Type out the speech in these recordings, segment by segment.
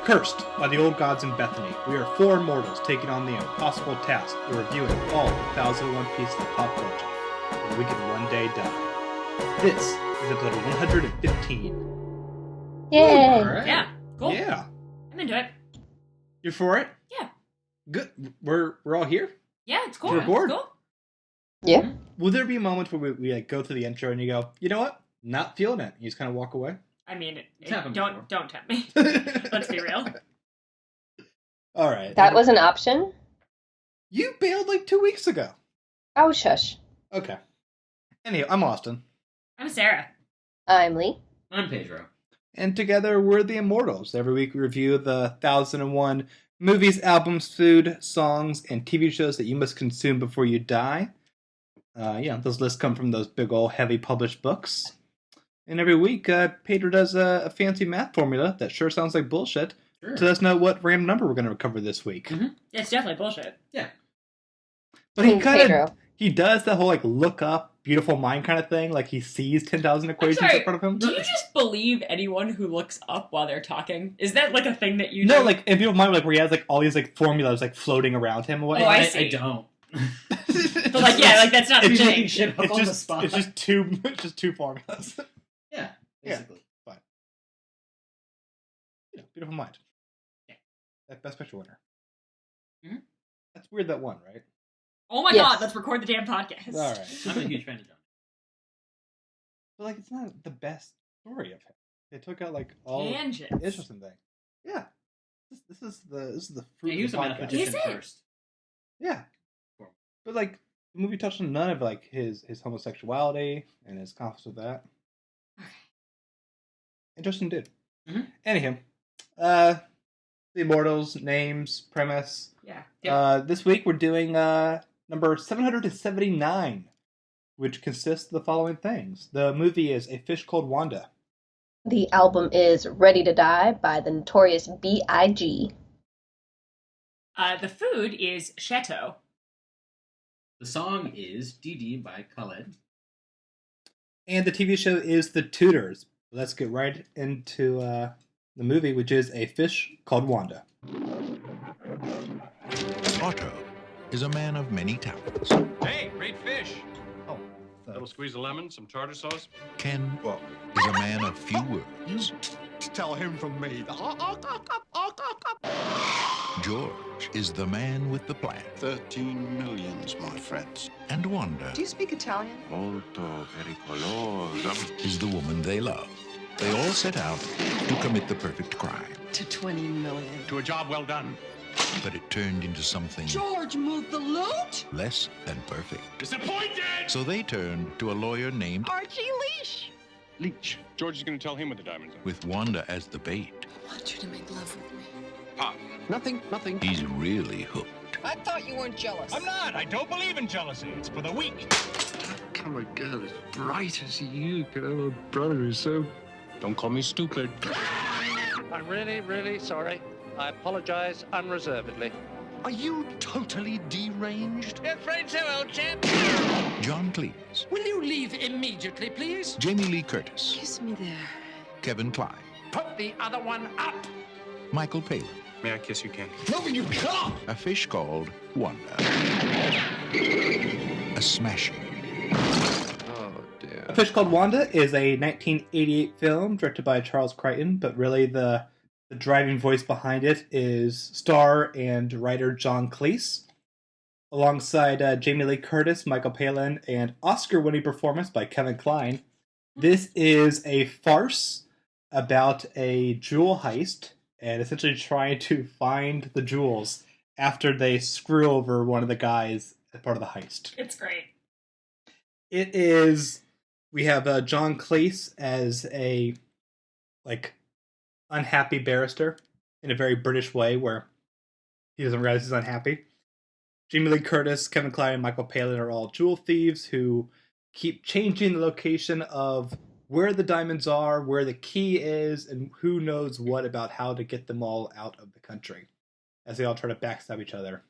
Cursed by the old gods in Bethany, we are four mortals taking on the impossible task of reviewing all 1001 pieces of pop culture, so we can one day die. This is episode 115. Yay! All right. Yeah, cool. Yeah. I'm into it. You're for it? Yeah. Good. We're all here? Yeah, it's cool. To record? It's cool. Yeah. Will there be a moment where we like go through the intro and you go, you know what? Not feeling it. You just kind of walk away? I mean, It's happened before. don't tempt me. Let's be real. All right. That was an option? You bailed like 2 weeks ago. Oh, shush. Okay. Anyway, I'm Austin. I'm Sarah. I'm Lee. I'm Pedro. And together we're the Immortals. Every week we review the 1001 movies, albums, food, songs, and TV shows that you must consume before you die. Those lists come from those big old heavy published books. And every week, Pedro does a fancy math formula that sure sounds like bullshit Sure. to let us know what random number we're going to recover this week. Mm-hmm. It's definitely bullshit. Yeah. But he Team kind of Pedro. he does the whole like look up, beautiful mind kind of thing. Like he sees 10,000 equations sorry, in front of him. Do you just believe anyone who looks up while they're talking? Is that like a thing that you No, do? like in people's mind, like where he has like all these like formulas like floating around him. And whatnot. Oh, I I see. don't. But like, yeah, like that's not a It's Making thing. shit up It's on the just spot. it's just two formulas. Yeah, Yeah. basically. Beautiful mind. Yeah. That best picture winner. Mhm. That's weird. That one, right? Oh my Yes. god, let's record the damn podcast. All right. I'm a huge fan of John. But like, it's not the best story of him. They took out like all Tangents. interesting things. Yeah. This is the fruit. Yeah, he of was the a podcast. mathematician Is it? first. Yeah. But like the movie touched on none of like his homosexuality and his conflicts with that. Interesting dude. Mhm. Anyhow, the Immortals, names, premise. Yeah. This week we're doing number 779, which consists of the following things. The movie is A Fish Called Wanda. The album is Ready to Die by the Notorious B.I.G. The food is Sheto. The song is Didi by Khaled. And the TV show is The Tudors. Let's get right into the movie, which is A Fish Called Wanda. Otto is a man of many talents. Hey, great fish. Oh. Little squeeze of lemon, some tartar sauce. Ken is a man of few words. Tell him from me. George is the man with the plan. 13 millions, my friends. And Wanda Do you speak Italian? Molto pericoloso. is the woman they love. They all set out to commit the perfect crime, To 20 million. To a job well done. but it turned into something George moved the loot? less than perfect. Disappointed! So they turned to a lawyer named Archie Leash. Leech. George is going to tell him what the diamonds are. with Wanda as the bait. I want you to make love with me. Pop. Nothing. He's really hooked. I thought you weren't jealous. I'm not. I don't believe in jealousy. It's for the weak. Come a girl as bright as you could have a brother who's so... Don't call me stupid. I'm really, really sorry. I apologize unreservedly. Are you totally deranged? You're afraid so, old chap? John Cleese, Will you leave immediately, please? Jamie Lee Curtis, Kiss me there. Kevin Kline, Put the other one up. Michael Palin, May I kiss you, Ken? No, you can't! A Fish Called Wanda. A smasher. Oh, dear. A Fish Called Wanda is a 1988 film directed by Charles Crichton, but really the driving voice behind it is star and writer John Cleese, alongside Jamie Lee Curtis, Michael Palin, and Oscar-winning performance by Kevin Kline. This is a farce about a jewel heist and essentially trying to find the jewels after they screw over one of the guys as part of the heist. It's great. It is. We have John Cleese as a unhappy barrister in a very British way, where he doesn't realize he's unhappy. Jamie Lee Curtis, Kevin Kline, and Michael Palin are all jewel thieves who keep changing the location of where the diamonds are, where the key is, and who knows what about how to get them all out of the country, as they all try to backstab each other.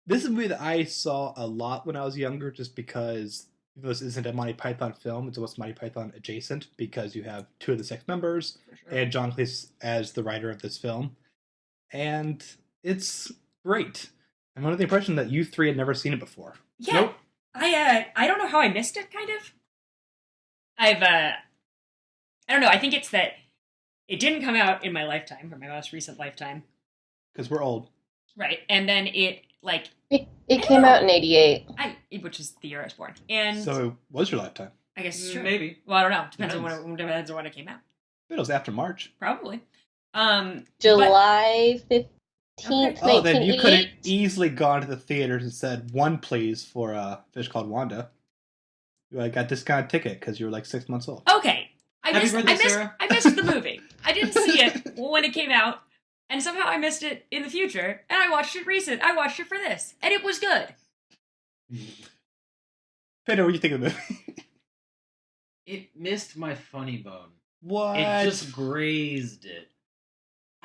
This is a movie that I saw a lot when I was younger, just because this isn't a Monty Python film, it's almost Monty Python adjacent because you have 2 of the 6 members For sure. and John Cleese as the writer of this film. And it's great. I'm under the impression that you 3 had never seen it before. Yeah. Nope. I don't know how I missed it, kind of. I don't know, I think it's that it didn't come out in my lifetime, or my most recent lifetime. Because we're old. Right. And then it, like... It came out in 88. Which is the year I was born. And So it was your lifetime. I guess it's true. Maybe. Well, I don't know. Depends on when it came out. It was after March. Probably. July 15th, Okay. Oh, then you could have 1988. easily gone to the theaters and said 1 please for A Fish Called Wanda. You got discounted ticket because you were like 6 months old. Okay. I Happy birthday, Sara. missed the movie. I didn't see it when it came out, and somehow I missed it in the future, and I watched it I watched it for this, and it was good. Pedro, what do you think of the movie? It missed my funny bone. What? It just grazed it.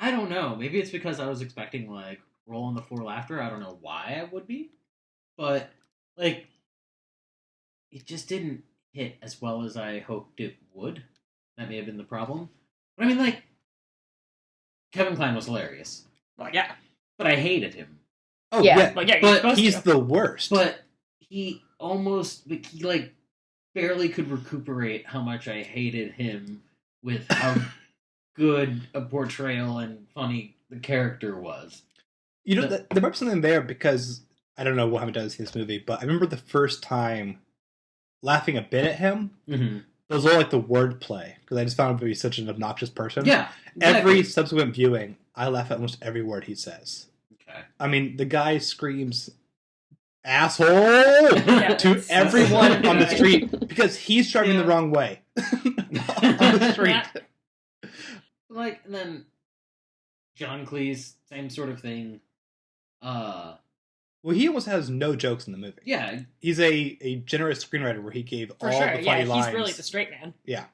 I don't know. Maybe it's because I was expecting, like, roll on the floor laughter. I don't know why I would be. But, like, it just didn't hit as well as I hoped it would. That may have been the problem. But I mean, like, Kevin Kline was hilarious. Well, yeah. But I hated him. Oh, Yeah. yeah. Well, yeah, you're But supposed He's to. the worst. But he like, barely could recuperate how much I hated him with how good a portrayal and funny the character was. You know, there might be something there because I don't know what I've done to see this movie, but I remember the first time laughing a bit at him. Mm-hmm. It was all like the wordplay because I just found him to be such an obnoxious person. Yeah. Every exactly. subsequent viewing, I laugh at almost every word he says. Okay. I mean, the guy screams "asshole" Yeah, to it's- everyone on the street because he's driving Yeah. the wrong way on the street. Like, and then John Cleese, same sort of thing. Well, he almost has no jokes in the movie. Yeah. He's a generous screenwriter where he gave For all sure, the yeah, funny lines. he's really the straight man. Yeah.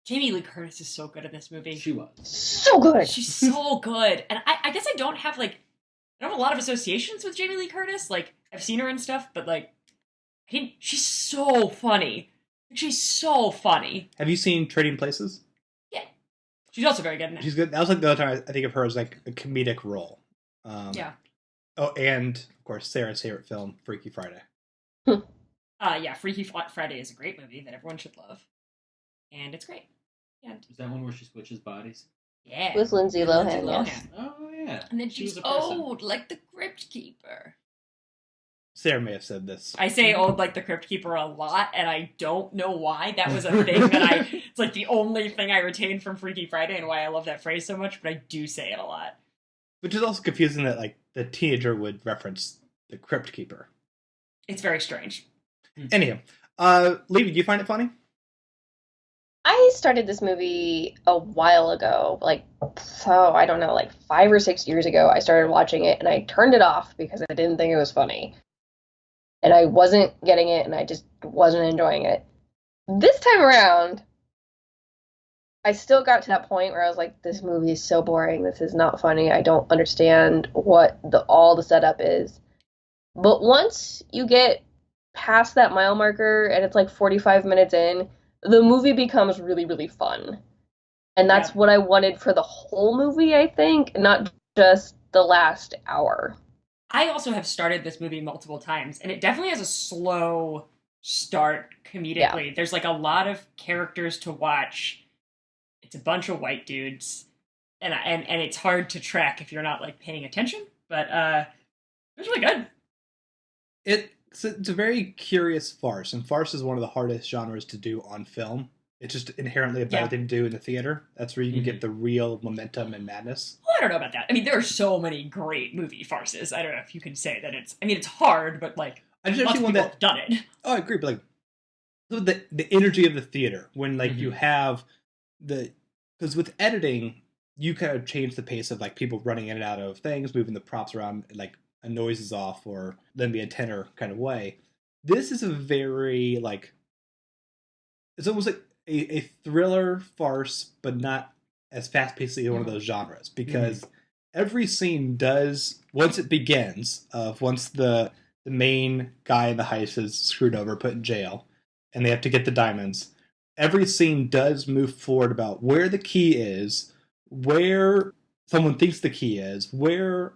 Jamie Lee Curtis is so good in this movie. She was. So good. She's so good. And I guess I don't have, like, I don't have a lot of associations with Jamie Lee Curtis. Like, I've seen her and stuff, but, like, she's so funny. She's so funny. Have you seen Trading Places? Yeah. She's also very good in it. She's good. That was like the other time I think of her as like a comedic role. Yeah. Oh, and of course Sarah's favorite film, Freaky Friday. Yeah, Freaky Friday is a great movie that everyone should love. And it's great. And Is that one where she switches bodies? yeah. With Lindsay Lohan, yes. Oh, yeah. And then She she's was a person. old, like the Crypt Keeper. Sarah may have said this. I say old like the Crypt Keeper a lot, and I don't know why. That was a thing that it's like the only thing I retained from Freaky Friday and why I love that phrase so much, but I do say it a lot. Which is also confusing that like the teenager would reference the Crypt Keeper. It's very strange. Anyhow, Levy, do you find it funny? I started this movie a while ago, like, I don't know, like 5 or 6 years ago. I started watching it and I turned it off because I didn't think it was funny. And I wasn't getting it and I just wasn't enjoying it. This time around, I still got to that point where I was like, this movie is so boring. This is not funny. I don't understand what all the setup is. But once you get past that mile marker and it's like 45 minutes in, the movie becomes really, really fun. And that's what I wanted for the whole movie, I think, not just the last hour. I also have started this movie multiple times, and it definitely has a slow start comedically. There's like a lot of characters to watch. It's a bunch of white dudes, and it's hard to track if you're not like paying attention. But it was really good. It's a very curious farce, and farce is one of the hardest genres to do on film. It's just inherently a better thing to do in the theater. That's where you can get the real momentum and madness. Well, I don't know about that. I mean, there are so many great movie farces. I don't know if you can say that it's... I mean, it's hard, but, like, I just lots of one people that have done it. Oh, I agree, but, like, the energy of the theater, when, like, you have the... Because with editing, you kind of change the pace of, like, people running in and out of things, moving the props around, like, a noise is off, or then be a tenor kind of way. This is a very, like... It's almost like a thriller farce, but not as fast-paced as one of those genres, because every scene does, once it begins, once the main guy in the heist is screwed over, put in jail, and they have to get the diamonds. Every scene does move forward about where the key is, where someone thinks the key is, what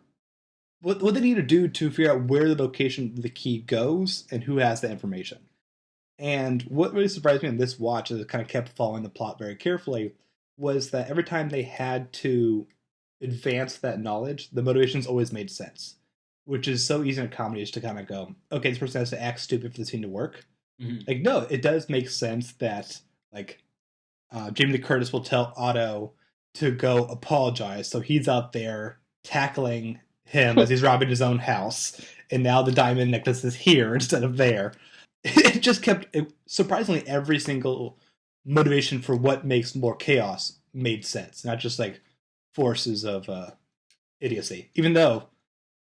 they need to do to figure out where the location of the key goes and who has the information. And what really surprised me in this watch, as it kind of kept following the plot very carefully, was that every time they had to advance that knowledge, the motivations always made sense. Which is so easy in a comedy, is to kind of go, okay, this person has to act stupid for the scene to work. Mm-hmm. Like, no, it does make sense that, like, Jamie Lee Curtis will tell Otto to go apologize, so he's out there tackling him as he's robbing his own house, and now the diamond necklace is here instead of there. It just kept, surprisingly, every single motivation for what makes more chaos made sense, not just, like, forces of idiocy. Even though,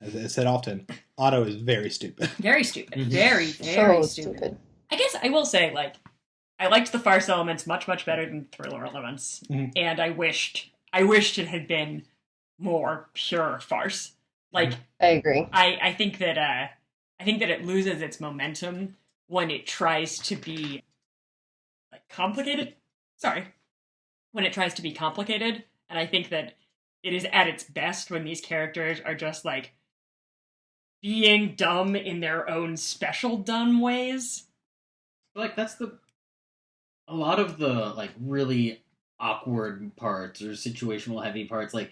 as I said often, Otto is very stupid. Very stupid. Mm-hmm. Very So stupid. stupid. I guess I will say, like, I liked the farce elements much, much better than thriller elements. Mhm. And I wished it had been more pure farce. Like, I agree. I think that it loses its momentum when it tries to be, like, complicated. Sorry. When it tries to be complicated. And I think that it is at its best when these characters are just, like, being dumb in their own special dumb ways. Like, that's a lot of the, like, really awkward parts or situational heavy parts. Like,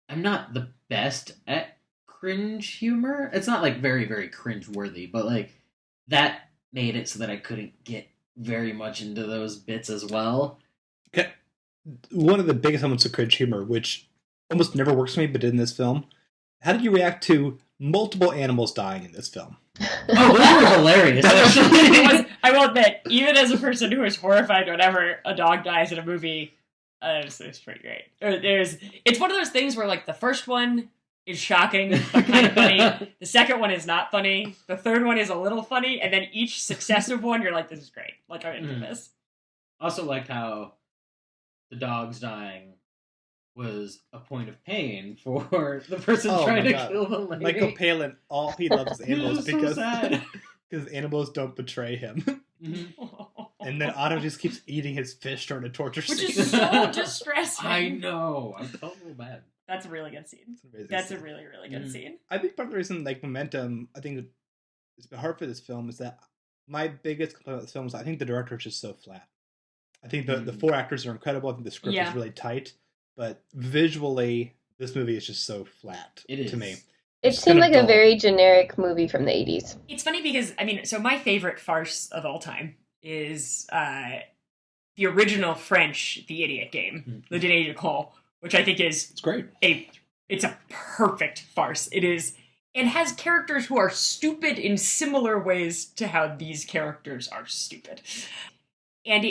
I'm not the best at cringe humor. It's not, like, very, very cringe worthy, but, like, that made it so that I couldn't get very much into those bits as well. Okay. One of the biggest elements of cringe humor, which almost never works for me, but did in this film. How did you react to multiple animals dying in this film? Oh, those were hilarious, actually. I will admit, even as a person who is horrified whenever a dog dies in a movie, it's pretty great. It's one of those things where, like, the first one is shocking but kind of funny. The second one is not funny. The third one is a little funny, and then each successive one, you're like, this is great. Like, I'm into this. Also liked how the dogs dying was a point of pain for the person trying to kill the lady. Michael Palin, all he loves is animals so because sad. animals don't betray him. Mm-hmm. And then Otto just keeps eating his fish during a torture scene. Which is so distressing. I know. I felt real bad. That's a really good scene. That's a really, really good scene. I think part of the reason, like, momentum, I think it's been hard for this film is that my biggest complaint about this film is I think the director is just so flat. I think the four actors are incredible. I think the script is really tight. But visually, this movie is just so flat to me. It seemed like a very generic movie from the 80s. It's funny because, I mean, so my favorite farce of all time is the original French The Idiot Game, Le Dîner de Con, which I think is... It's great. It's a perfect farce. It is... It has characters who are stupid in similar ways to how these characters are stupid. And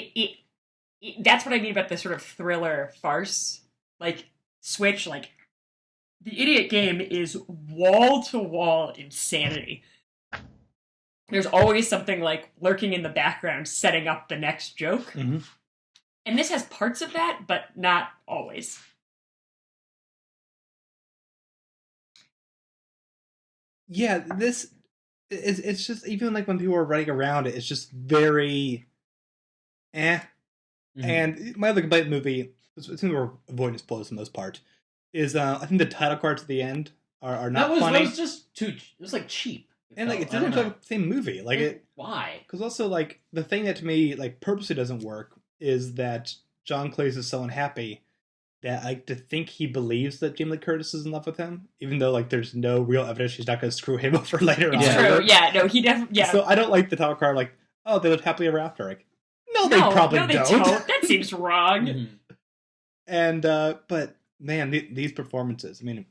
that's what I mean about the sort of thriller farce. Like, Switch, like, The Idiot Game is wall-to-wall insanity. There's always something, like, lurking in the background, setting up the next joke. Mm-hmm. And this has parts of that, but not always. Yeah, it's just, even, like, when people are running around it, it's just very Mm-hmm. And my other complaint movie, I think we're avoiding spoilers for the most part, is I think the title cards at the end are not funny. That was just too... It was, like, cheap. And, like, it doesn't feel like the same movie. Like, why? Because also, like, the thing that to me, like, purposely doesn't work is that John Cleese is so unhappy that, like, to think he believes that Jamie Lee Curtis is in love with him, even though, like, there's no real evidence she's not going to screw him over later on. It's true. Yeah, no, he definitely... Yeah. So I don't like the title card, like, oh, they lived happily ever after. Like, no, they probably don't. That seems wrong. Mm-hmm. And, but, man, these performances, I mean,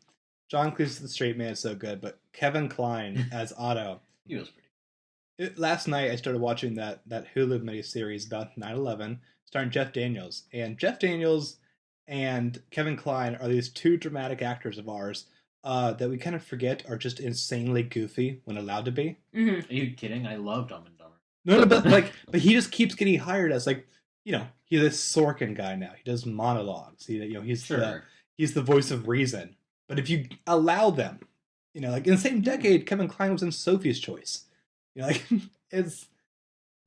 John Cleese as the straight man is so good, but Kevin Kline as Otto. He was pretty. Last night I started watching that Hulu miniseries about 9/11, starring Jeff Daniels. And Jeff Daniels and Kevin Kline are these two dramatic actors of ours that we kind of forget are just insanely goofy when allowed to be. Mm-hmm. Are you kidding? I love Dumb and Dumber. No, but he just keeps getting hired as, like, you know, he's this Sorkin guy now. He does monologues. He's the voice of reason. But if you allow them, you know, like in the same decade, Kevin Kline was in Sophie's Choice. You know, like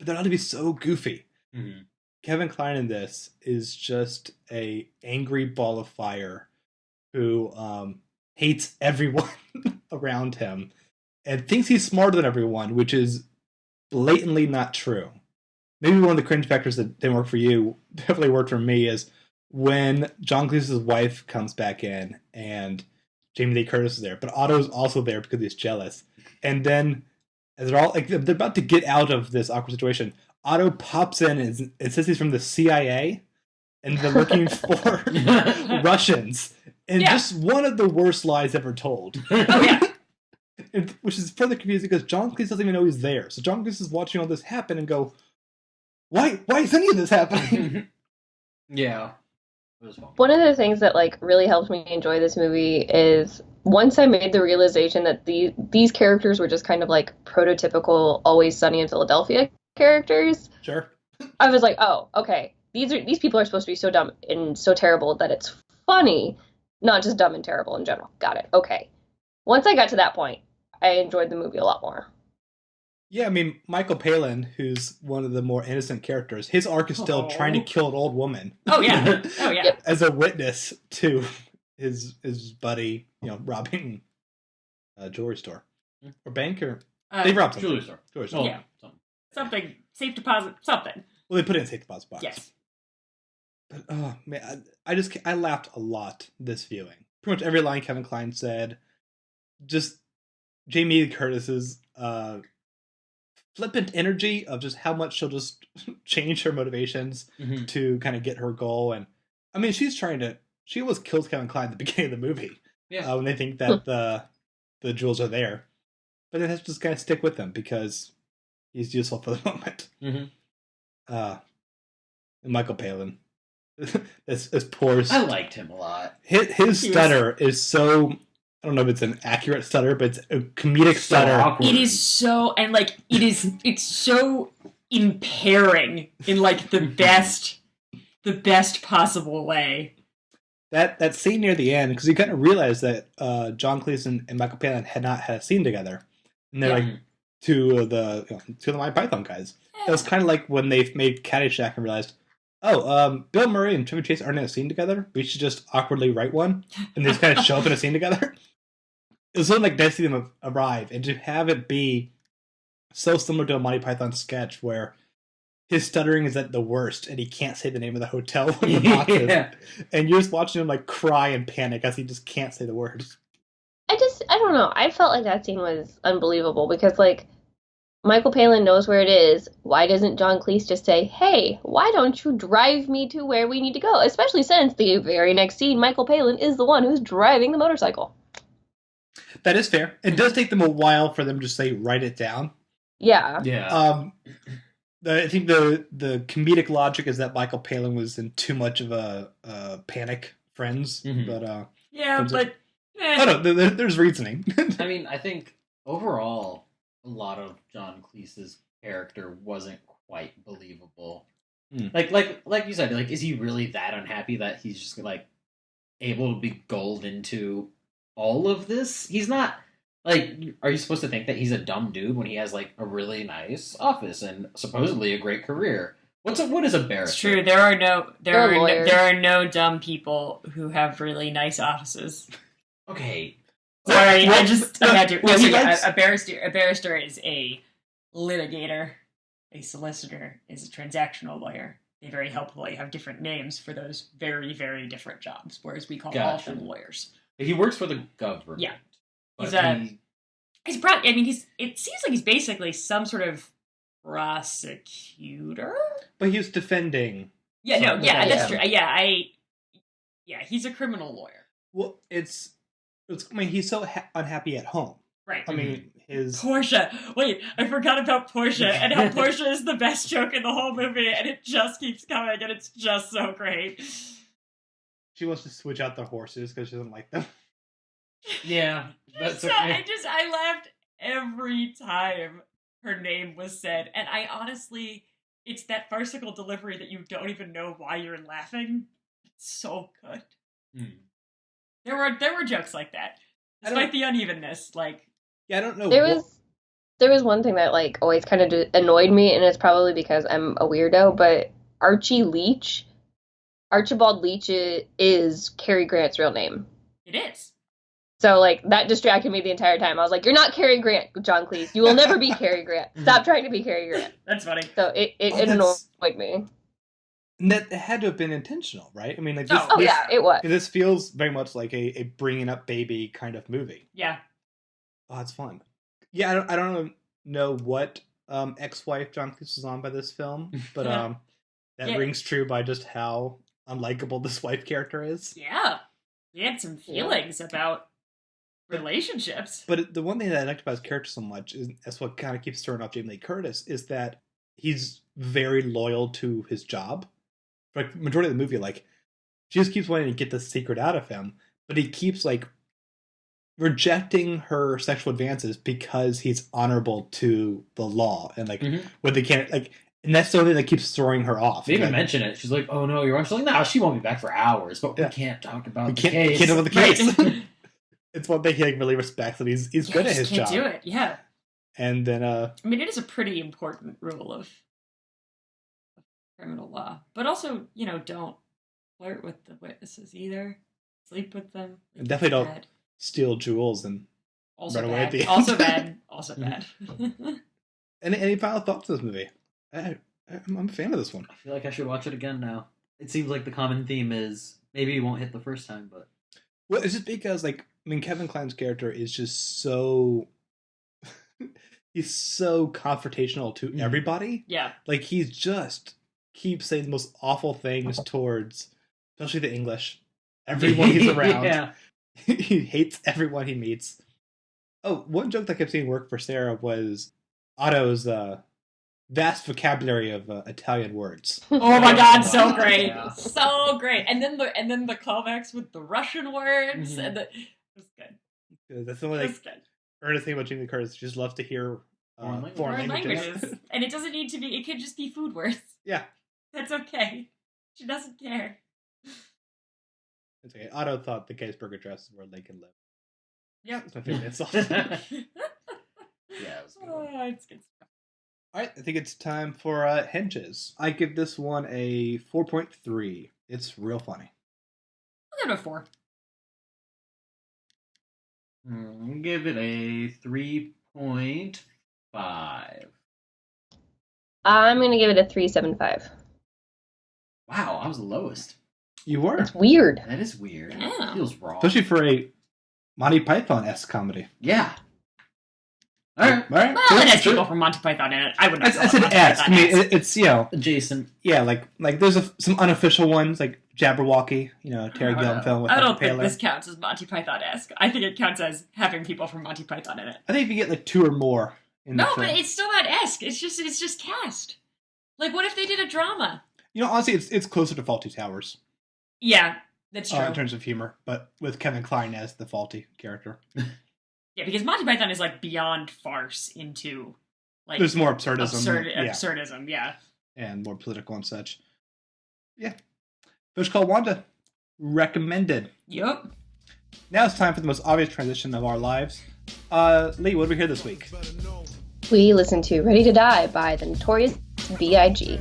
but they're not to be so goofy. Mm-hmm. Kevin Kline in this is just a angry ball of fire who hates everyone around him and thinks he's smarter than everyone, which is blatantly not true. Maybe one of the cringe factors that didn't work for you, definitely worked for me, is when John Cleese's wife comes back in and Jamie Lee Curtis is there, but Otto's also there because he's jealous. And then, as they're all like they're about to get out of this awkward situation, Otto pops in and says he's from the CIA, and they're looking for Russians. And just one of the worst lies ever told. Oh yeah. Which is further confusing because John Cleese doesn't even know he's there. So John Cleese is watching all this happen and go, Why is any of this happening? Yeah. It was fun. One of the things that like really helped me enjoy this movie is once I made the realization that these characters were just kind of like prototypical Always Sunny in Philadelphia characters. Sure. I was like, oh, okay. These people are supposed to be so dumb and so terrible that it's funny, not just dumb and terrible in general. Got it. Okay. Once I got to that point, I enjoyed the movie a lot more. Yeah, I mean, Michael Palin, who's one of the more innocent characters, his arc is still trying to kill an old woman. Oh yeah. Oh yeah. Yep. As a witness to his buddy, robbing a jewelry store or bank or they robbed something. Jewelry store. Jewelry store. Yeah. Something, safe deposit, something. Well, they put it in a safe deposit box. Yes. But oh man, I laughed a lot this viewing. Pretty much every line Kevin Kline said. Just Jamie Lee Curtis's flippant energy of just how much she'll just change her motivations to kind of get her goal. And I mean, she almost kills Kevin Kline at the beginning of the movie. Yeah. When they think that the jewels are there. But then has to just kind of stick with them because he's useful for the moment. Mm-hmm. And Michael Palin. As poor. I liked him a lot. His stutter is so... I don't know if it's an accurate stutter, but it's a comedic stutter. Awkward. It is so, and like, it's so impairing in like the best possible way. That scene near the end, because you kind of realize that John Cleese and Michael Palin had not had a scene together. And they're like two of the Monty Python guys. It was kind of like when they made Caddyshack and realized, Bill Murray and Chevy Chase aren't in a scene together. We should just awkwardly write one. And they just kind of show up in a scene together. It was sort of like nice to see them arrive. And to have it be so similar to a Monty Python sketch where his stuttering is at the worst and he can't say the name of the hotel when the box is. And you're just watching him like cry and panic as he just can't say the words. I don't know. I felt like that scene was unbelievable because like Michael Palin knows where it is. Why doesn't John Cleese just say, hey, why don't you drive me to where we need to go? Especially since the very next scene, Michael Palin is the one who's driving the motorcycle. That is fair. It does take them a while for them to say, write it down. Yeah. Yeah. I think the comedic logic is that Michael Palin was in too much of a panic, friends. Mm-hmm. But there's reasoning. I mean, I think overall, a lot of John Cleese's character wasn't quite believable. Like you said, like, is he really that unhappy that he's just like able to be gulled into all of this? He's not. Like, are you supposed to think that he's a dumb dude when he has like a really nice office and supposedly a great career? What is a barrister? It's true. There are no dumb people who have really nice offices. Okay. Sorry, I had to. A barrister is a litigator. A solicitor is a transactional lawyer. They very helpfully have different names for those very, very different jobs, whereas we call all of them lawyers. He works for the government. Yeah. It seems like he's basically some sort of prosecutor. But he was defending. That's true. He's a criminal lawyer. Well, he's so unhappy at home. Right. I mean, his Portia. Wait, I forgot about Portia and how Portia is the best joke in the whole movie, and it just keeps coming, and it's just so great. She wants to switch out the horses because she doesn't like them. Yeah, that's okay. I laughed every time her name was said, and I honestly, it's that farcical delivery that you don't even know why you're laughing. It's so good. There were jokes like that, despite the unevenness. Like, yeah, I don't know. There there was one thing that like always kind of annoyed me, and it's probably because I'm a weirdo, but Archibald Leach is Cary Grant's real name. It is. So, like, that distracted me the entire time. I was like, you're not Cary Grant, John Cleese. You will never be Cary Grant. Stop trying to be Cary Grant. That's funny. So it annoyed me. That had to have been intentional, right? I mean, like, yeah, it was. This feels very much like a bringing up baby kind of movie. Yeah. Oh, it's fun. Yeah, I don't know what ex-wife John Cleese was on by this film, but that rings true by just how unlikable this wife character is. Yeah. He had some feelings about relationships. But the one thing that I liked about his character so much is that's what kind of keeps throwing off Jamie Lee Curtis is that he's very loyal to his job. For like majority of the movie, like she just keeps wanting to get the secret out of him, but he keeps like rejecting her sexual advances because he's honorable to the law and like what they can't like. And that's the only thing that keeps throwing her off. They even mention it. She's like, "Oh no, you're on." She's like, "No, she won't be back for hours." But we can't talk about the case. Can't over the case. It's one thing he like really respects that he's good at his job. Can't do it. Yeah. And then I mean, it is a pretty important rule of criminal law, but also don't flirt with the witnesses either. Sleep with them. And definitely don't steal jewels and also run away at the end. Also bad. Also bad. Any final thoughts on this movie? I'm a fan of this one. I feel like I should watch it again now. It seems like the common theme is maybe you won't hit the first time, but well, it's just because like I mean Kevin Kline's character is just so he's so confrontational to everybody. Yeah. Like he just keeps saying the most awful things towards especially the English. Everyone he's around. Yeah. He hates everyone he meets. Oh, one joke that I kept seeing work for Sara was Otto's vast vocabulary of Italian words. Oh my god, so great. Yeah. So great. And then the callbacks with the Russian words and it was good. That's the only like, earnest thing about Jamie Lee Curtis. She just loves to hear foreign languages. And it doesn't need to be, it could just be food words. Yeah. That's okay. She doesn't care. It's okay. Otto thought the Gettysburg Address is where Lincoln lived. Yep. That's my favorite insult. Yeah, it was good. It's good stuff. Alright, I think it's time for Henches. I give this one a 4.3. It's real funny. I'll give it a 4. Give it a 3.5. I'm going to give it a 3.75. Wow, I was the lowest. You were. It's weird. That is weird. Yeah. It feels wrong. Especially for a Monty Python-esque comedy. Yeah. Alright. Well, it has people from Monty Python in it. I wouldn't. I said esque. I mean, it's adjacent. Yeah, like there's some unofficial ones like Jabberwocky. Terry Gilliam film with. I don't think this counts as Monty Python-esque. I think it counts as having people from Monty Python in it. I think if you get like 2 or more. No, but it's still not esque. It's just cast. Like, what if they did a drama? Honestly, it's closer to Fawlty Towers. Yeah, that's true. In terms of humor, but with Kevin Kline as the Fawlty character. Yeah, because Monty Python is like beyond farce into like there's more absurdism. Absurdism, yeah. And more political and such. Yeah. Fish Called Wanda. Recommended. Yep. Now it's time for the most obvious transition of our lives. Lee, what did we hear this week? We listened to Ready to Die by the Notorious B.I.G.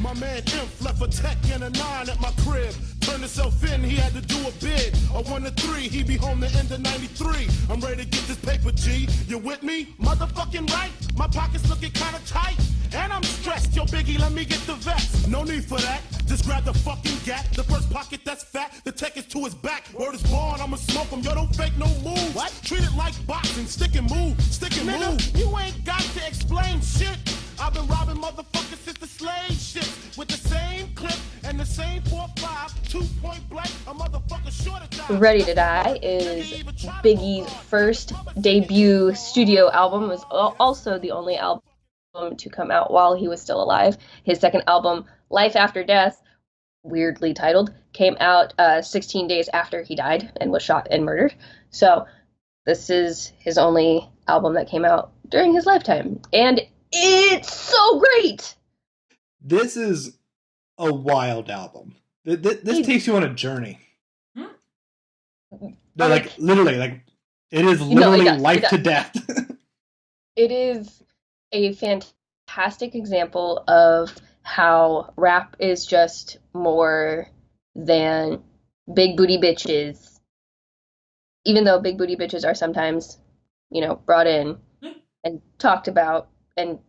My man Imp left a tech and a 9 at my crib. Turned himself in, he had to do a bid. A 1 to 3, he be home the end of 93. I'm ready to get this paper, G. You with me? Motherfucking right. My pockets looking kinda tight. And I'm stressed. Yo, Biggie, let me get the vest. No need for that. Just grab the fucking gap. The first pocket that's fat. The tech is to his back. Word is born, I'ma smoke him. Yo, don't fake no moves. What? Treat it like boxing. Stick and move. Stick and move. You ain't got to explain shit. I've been robbing motherfuckers since the slave shit. With the same clip and the same 4.5, 2-point blank, a motherfucker sure to die. Ready to Die is Biggie's first debut studio album. It was also the only album to come out while he was still alive. His second album, Life After Death, weirdly titled, came out 16 days after he died and was shot and murdered. So this is his only album that came out during his lifetime. And it's so great! This is a wild album. This takes you on a journey. No, like literally, like it is literally life to death. It is a fantastic example of how rap is just more than big booty bitches. Even though big booty bitches are sometimes, brought in and talked about and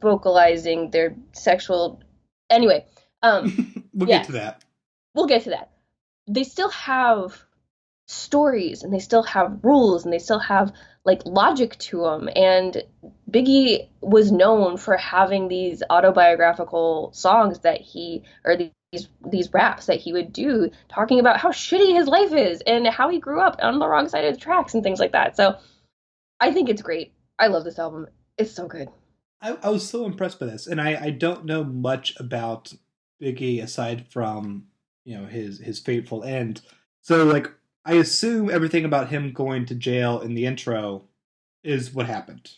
vocalizing their sexual. Anyway, we'll get to that. We'll get to that. They still have stories, and they still have rules, and they still have logic to them. And Biggie was known for having these autobiographical songs that these raps that he would do, talking about how shitty his life is and how he grew up on the wrong side of the tracks and things like that. So I think it's great. I love this album. It's so good. I was so impressed by this, and I don't know much about Biggie aside from his fateful end. So I assume everything about him going to jail in the intro is what happened.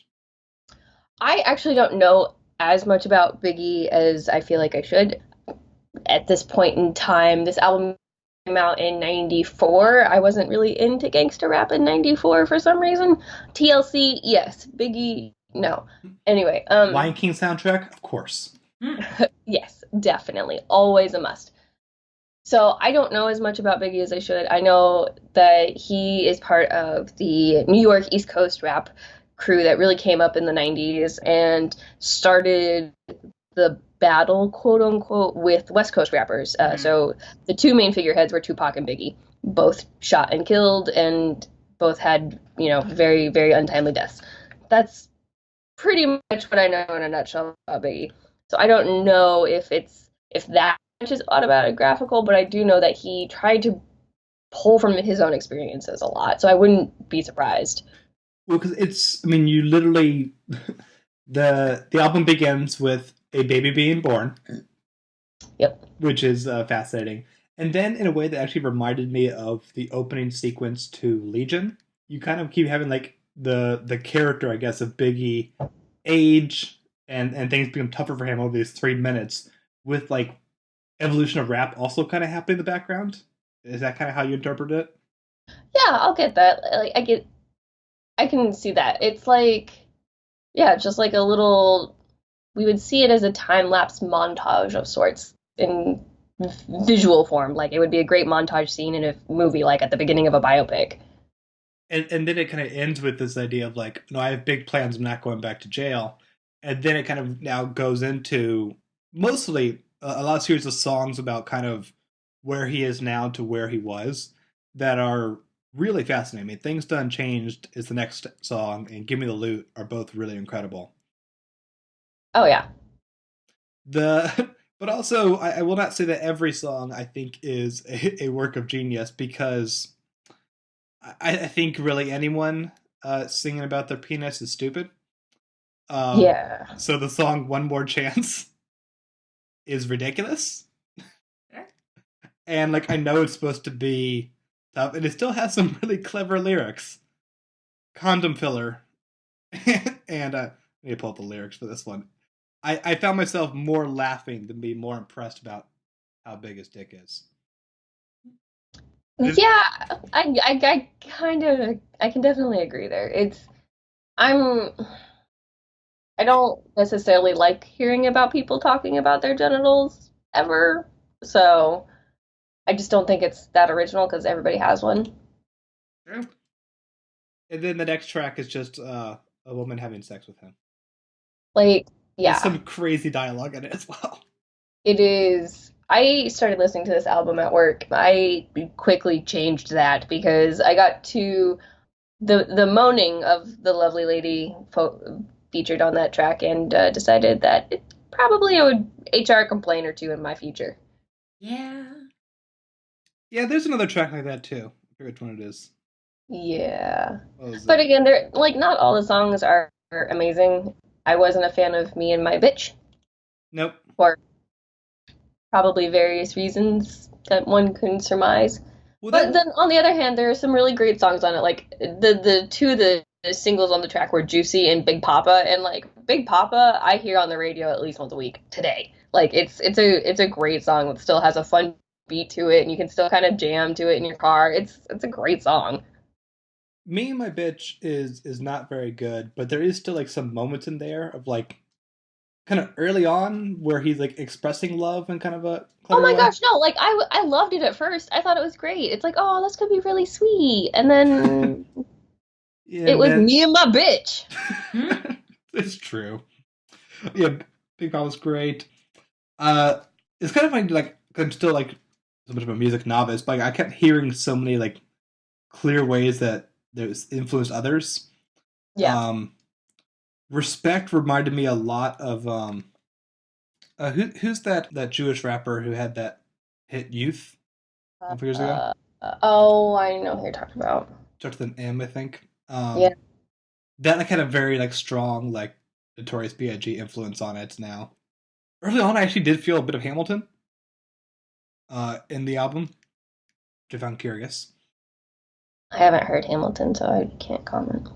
I actually don't know as much about Biggie as I feel like I should at this point in time. This album came out in 94. I wasn't really into gangster rap in 94 for some reason. TLC, yes. Biggie, no. Anyway. Lion King soundtrack, of course. Yes, definitely. Always a must. So I don't know as much about Biggie as I should. I know that he is part of the New York East Coast rap crew that really came up in the 90s and started the battle, quote unquote, with West Coast rappers. So the two main figureheads were Tupac and Biggie, both shot and killed, and both had, very, very untimely deaths. That's pretty much what I know in a nutshell about Biggie. So I don't know if that much is autobiographical, but I do know that he tried to pull from his own experiences a lot. So I wouldn't be surprised. Well, because you literally, the album begins with a baby being born. Yep. Which is fascinating. And then in a way that actually reminded me of the opening sequence to Legion, you kind of keep having the character, I guess, of Biggie age and things become tougher for him over these 3 minutes with evolution of rap also kind of happening in the background. Is that kind of how you interpret it? Yeah, I'll get that. I can see that. It's just a little, we would see it as a time-lapse montage of sorts in visual form. It would be a great montage scene in a movie, at the beginning of a biopic. And then it kind of ends with this idea of no, I have big plans, I'm not going back to jail. And then it kind of now goes into mostly a lot of series of songs about kind of where he is now to where he was that are really fascinating. Things Done Changed is the next song, and Give Me the Loot are both really incredible. Oh, yeah. But also, I will not say that every song I think is a work of genius, because I think really anyone singing about their penis is stupid. Yeah. So the song One More Chance is ridiculous. And I know it's supposed to be tough, and it still has some really clever lyrics. Condom filler. And I need to pull up the lyrics for this one. I found myself more laughing than being more impressed about how big his dick is. Yeah, I can definitely agree there. I don't necessarily like hearing about people talking about their genitals ever, so I just don't think it's that original because everybody has one. True. And then the next track is just a woman having sex with him. Yeah. There's some crazy dialogue in it as well. It is. I started listening to this album at work. I quickly changed that because I got to the moaning of the lovely lady featured on that track and decided that probably I would HR complain or two in my future. Yeah. Yeah, there's another track like that too. I forget which one it is. Yeah. But again, they're not all the songs are amazing. I wasn't a fan of Me and My Bitch. Nope. For probably various reasons that one can surmise. Well, but then on the other hand, there are some really great songs on it. The two of the singles on the track were Juicy and Big Papa. And Big Papa, I hear on the radio at least once a week today. Like it's a great song that still has a fun beat to it, and you can still kind of jam to it in your car. It's a great song. Me and My Bitch is not very good, but there is still like some moments in there of like kind of early on where he's like expressing love in kind of a Oh clever my way. gosh, no, like I loved it at first. I thought it was great. It's like, oh, this could be really sweet. And then Yeah, it was man. me and my bitch. It's true. Yeah, Big Pop was great. It's kind of funny, like, I'm still like so much of a music novice, but I kept hearing so many like clear ways that there's influenced others. Yeah. Respect reminded me a lot of who's that Jewish rapper who had that hit Youth a couple years ago? Oh, I know who you're talking about. Starts with an M, I think. Yeah. That like had a very like strong like Notorious B.I.G influence on it now. Early on, I actually did feel a bit of Hamilton in the album, which I found curious. I haven't heard Hamilton, so I can't comment.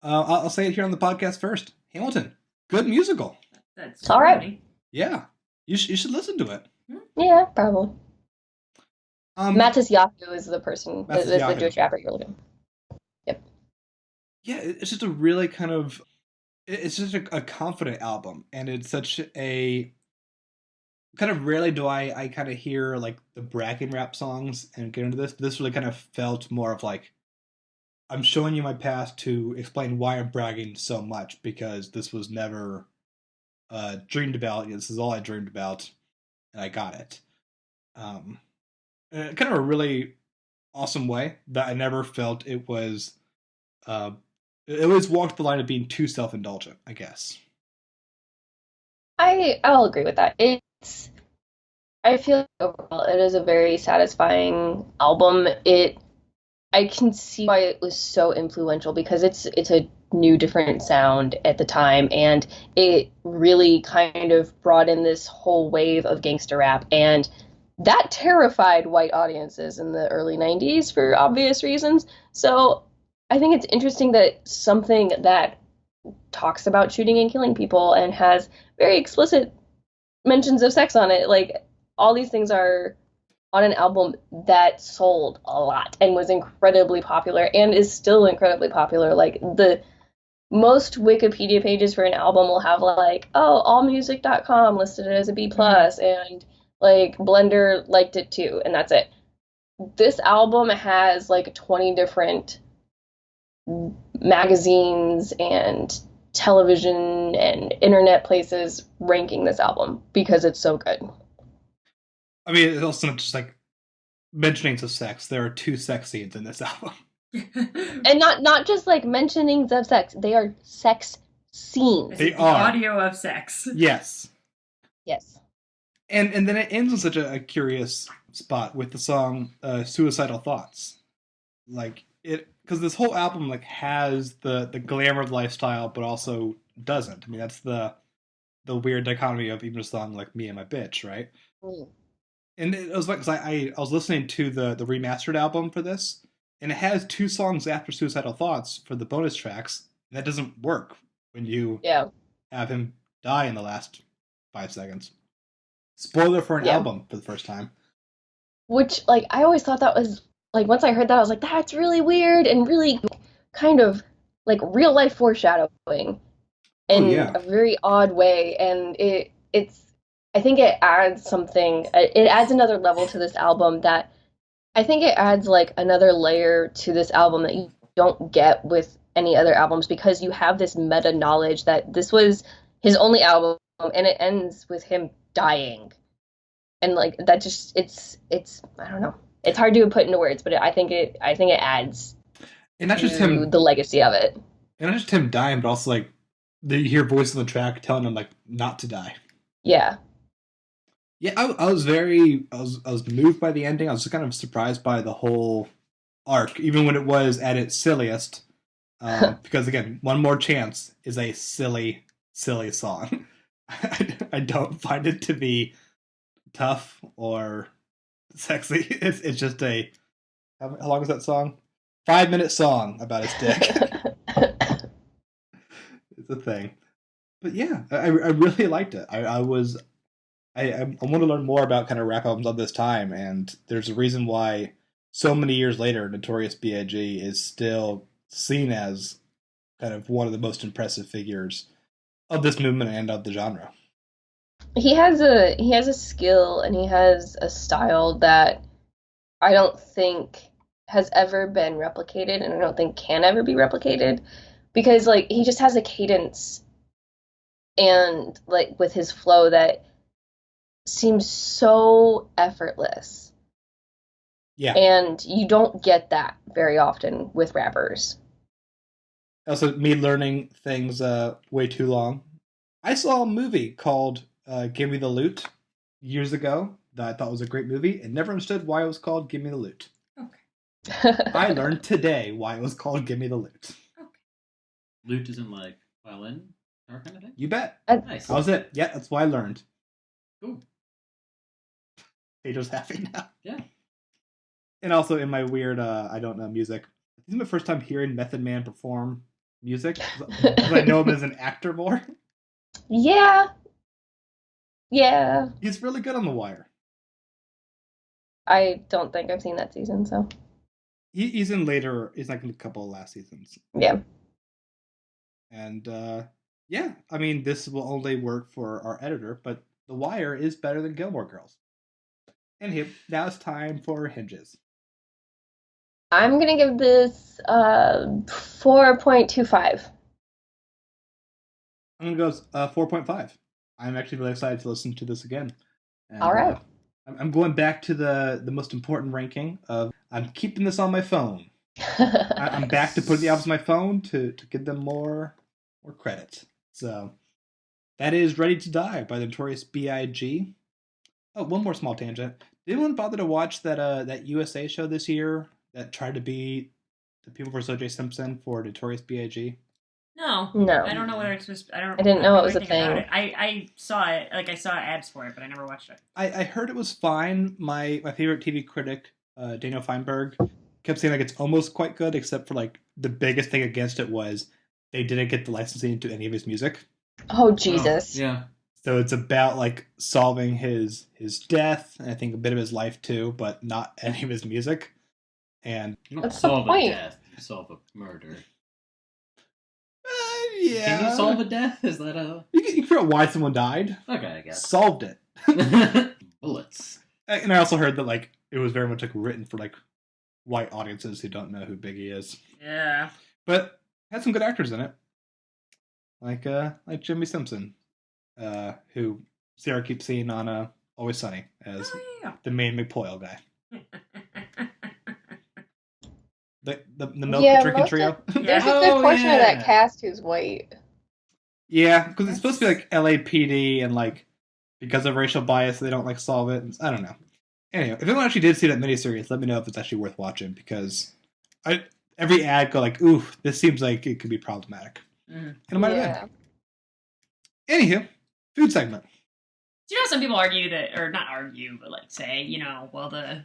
I'll say it here on the podcast first. Hamilton, good musical. That's all right. funny. Yeah, you should listen to it. Yeah, probably. Mattis Yaku is the person, Mattis is the Yaku. Jewish rapper you're looking. Yep. Yeah, it's just a really kind of, it's just a confident album, and it's such a, kind of rarely do I kind of hear like the bragging rap songs and get into this, but this really kind of felt more of like, I'm showing you my past to explain why I'm bragging so much, because this was never dreamed about. This is all I dreamed about, and I got it. Kind of a really awesome way that I never felt it was. It always walked the line of being too self-indulgent, I guess. I'll agree with that. I feel like overall it is a very satisfying album. I can see why it was so influential because it's a new, different sound at the time, and it really kind of brought in this whole wave of gangster rap, and that terrified white audiences in the early 90s for obvious reasons. So I think it's interesting that something that talks about shooting and killing people and has very explicit mentions of sex on it, like all these things are on an album that sold a lot and was incredibly popular and is still incredibly popular. Like the most Wikipedia pages for an album will have like, oh, allmusic.com listed it as a B+, and like Blender liked it too, and that's it. This album has like 20 different magazines and television and internet places ranking this album because it's so good. I mean, it's also not just like mentionings of sex. There are 2 sex scenes in this album. And not just like mentionings of sex, they are sex scenes. They The are. audio of sex. Yes. Yes. And then it ends on such a curious spot with the song Suicidal Thoughts. Like, because this whole album like has the glamour lifestyle, but also doesn't. I mean, that's the weird dichotomy of even a song like Me and My Bitch, right? Mm. And it was like, cause I was listening to the remastered album for this, and it has 2 songs after Suicidal Thoughts for the bonus tracks. And that doesn't work when you have him die in the last 5 seconds. Spoiler for an album for the first time. Which, like, I always thought that was, like, once I heard that, I was like, that's really weird and really kind of, like, real-life foreshadowing in a very odd way. And I think it adds something, it adds another level to this album that, I think it adds, like, another layer to this album that you don't get with any other albums, because you have this meta-knowledge that this was his only album, and it ends with him dying. And like that just it's I don't know. It's hard to put into words, but I think it adds and not just him, the legacy of it. And not just him dying, but also like you hear voice on the track telling him like not to die. Yeah. Yeah, I was moved by the ending. I was just kind of surprised by the whole arc, even when it was at its silliest. Because again, One More Chance is a silly song. I don't find it to be tough or sexy. It's just a, how long is that song? 5-minute song about his dick. It's a thing. But yeah, I really liked it. I was I want to learn more about kind of rap albums of this time, and there's a reason why so many years later, Notorious B.I.G. is still seen as kind of one of the most impressive figures of this movement and of the genre. He has a skill and he has a style that I don't think has ever been replicated, and I don't think can ever be replicated, because like he just has a cadence and like with his flow that seems so effortless. Yeah. And you don't get that very often with rappers. Also, me learning things way too long. I saw a movie called Give Me the Loot years ago that I thought was a great movie and never understood why it was called Give Me the Loot. Okay. I learned today why it was called Give Me the Loot. Okay. Lute isn't like violin or kind of thing? You bet. Nice. That was it. Yeah, that's why I learned. Cool. Pedro's happy now. Yeah. And also in my weird, I don't know, music. This is my first time hearing Method Man perform music. Because I know him as an actor more. Yeah. Yeah. He's really good on The Wire. I don't think I've seen that season, so. He's in later, he's like in a couple of last seasons. Yeah. And, yeah, I mean, this will only work for our editor, but The Wire is better than Gilmore Girls. Anywho, now it's time for Hinges. I'm gonna give this 4.25. I'm going to go 4.5. I'm actually really excited to listen to this again. And, All right. I'm going back to the most important ranking of I'm keeping this on my phone. I'm back to putting the albums on my phone to give them more credit. So that is Ready to Die by the Notorious B.I.G. Oh, one more small tangent. Did anyone bother to watch that USA show this year that tried to be the People vs. O.J. Simpson for Notorious B.I.G.? No. I don't know whether it's just. I didn't know it was a thing. I saw it. Like I saw ads for it, but I never watched it. I heard it was fine. My favorite TV critic, Daniel Feinberg, kept saying like it's almost quite good, except for like the biggest thing against it was they didn't get the licensing to any of his music. Oh Jesus! Oh, yeah. So it's about like solving his death, and I think a bit of his life too, but not any of his music. And not solve a death, solve a murder. Yeah. Can you solve a death? Is that a... You can figure out why someone died. Okay, I guess. Solved it. Bullets. And I also heard that like it was very much like written for like white audiences who don't know who Biggie is. Yeah. But had some good actors in it. Like Jimmy Simpson, who Sara keeps seeing on Always Sunny as the main McPoyle guy. The milk drinking trio. There's a good portion of that cast who's white. Yeah, because it's supposed to be like LAPD, and like because of racial bias, they don't like solve it. I don't know. Anyway, if anyone actually did see that miniseries, let me know if it's actually worth watching, because every ad go like, "Ooh, this seems like it could be problematic," and it might have been. Anywho, food segment. Do you know some people argue that, or not argue, but like say, well, the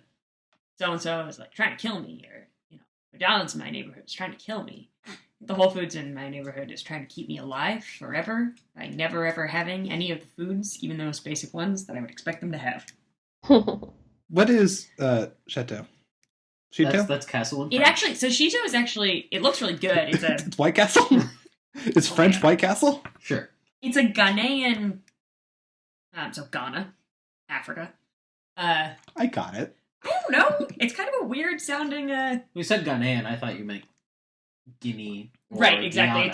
so and so is like trying to kill me, or McDonald's in my neighborhood is trying to kill me. The Whole Foods in my neighborhood is trying to keep me alive forever by never ever having any of the foods, even those basic ones that I would expect them to have. What is Sheto? Sheto? That's Castle in French. It actually, so Sheto is actually, it looks really good. It's it's White Castle? It's French White Castle? Sure. It's a Ghanaian, so Ghana, Africa. I got it. I don't know. It's kind of a weird sounding. You said Ghanaian. I thought you meant Guinea. Right, exactly. Guyana.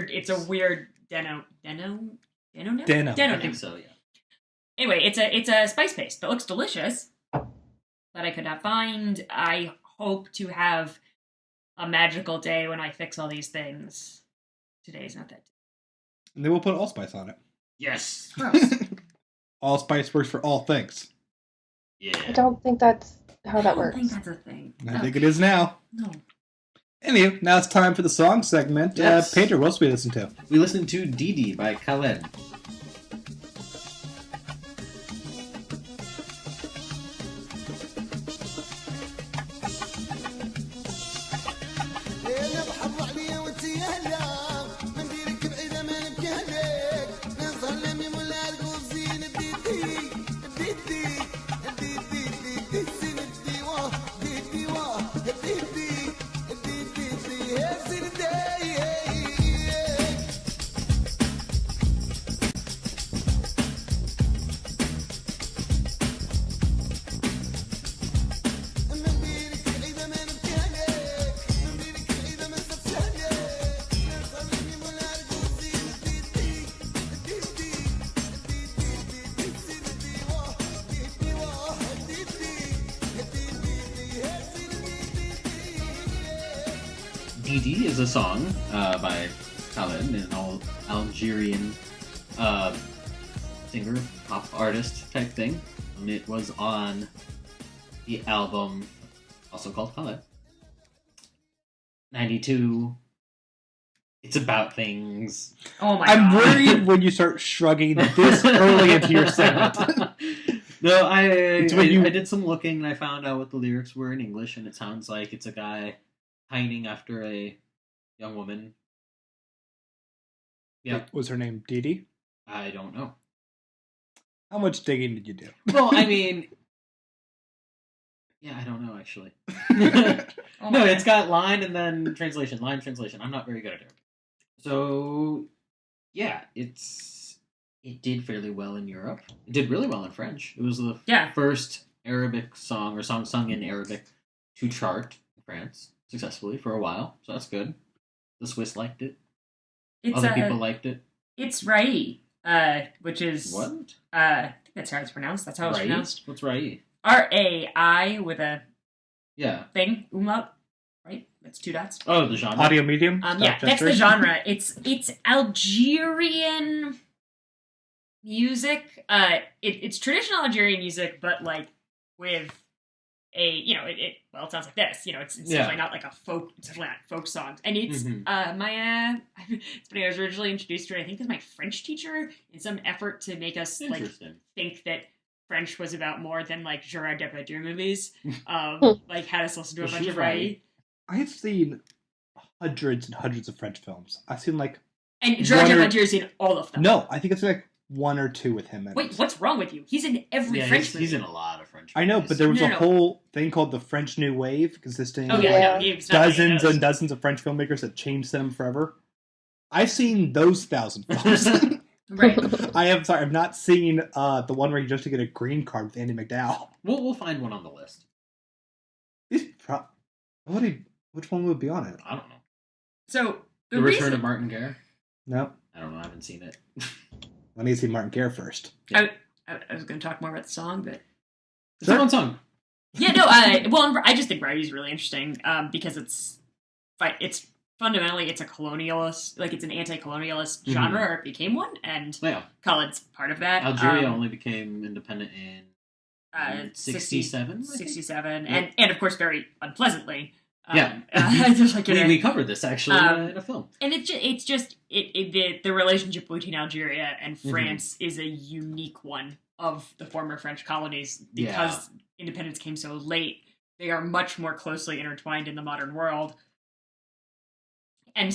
It's a weird Deno. I think so. Yeah. Anyway, it's a spice paste that looks delicious, but I could not find. I hope to have a magical day when I fix all these things. Today's not that day. And then we'll put allspice on it. Yes. Allspice works for all things. Yeah. I don't think that's how that works. I don't think that's a thing. I think it is now. No. Anyway, now it's time for the song segment. Yes. Pedro, what else we listen to? We listened to Didi by Khaled. Didi is a song by Khaled, an Algerian singer, pop artist type thing. And it was on the album, also called Khaled. 92. It's about things. Oh my I'm god. worried when you start shrugging this early into your segment. No, I did some looking and I found out what the lyrics were in English, and it sounds like it's a guy pining after a young woman. Yeah. Was her name Didi? I don't know. How much digging did you do? Well, I mean, yeah, I don't know actually. Oh No, my it's got line and then translation. Line, translation. I'm not very good at it. So, yeah, it did fairly well in Europe. It did really well in French. It was the first Arabic song or song sung in Arabic to chart in France successfully for a while. So that's good. The Swiss liked it. Other people liked it. It's Rai, which is what? I think that's how it's pronounced. That's how it's Rai? pronounced. What's Rai? R-A-I with a thing, umlaut, right? That's 2 dots. Oh, the genre. Audio medium? Yeah, that's the genre. It's Algerian music. It's traditional Algerian music, but like with a well, it sounds like this. It's definitely not like a folk. It's definitely not folk songs. And it's it's funny. I was originally introduced to it, I think, as my French teacher in some effort to make us like think that French was about more than like Gerard Depardieu movies. Like had us listen to a bunch of Rai. I've seen hundreds and hundreds of French films. I've seen like and Gerard Depardieu's seen all of them. No, I think it's like 1 or 2 with him. Wait, what's wrong with you? He's in every French movie. He's in a lot of French movies. I know, but there was a whole thing called the French New Wave, consisting of dozens and dozens of French filmmakers that changed cinema forever. I've seen those 1,000 films. Right. I've not seen the one where you just get a green card with Andy McDowell. We'll find one on the list. Which one would be on it? I don't know. So the Return of Martin Gare? No. I don't know. I haven't seen it. I need to see Martin Gare first. I was going to talk more about the song, but it's a fun song. Yeah, no. I just think Rai's really interesting because it's fundamentally it's a colonialist, like it's an anti-colonialist genre, or it became one, and Khaled's part of that. Algeria only became independent in 67, 67, and of course very unpleasantly. Just like we covered this actually in a film, and the relationship between Algeria and France is a unique one of the former French colonies because independence came so late. They are much more closely intertwined in the modern world, and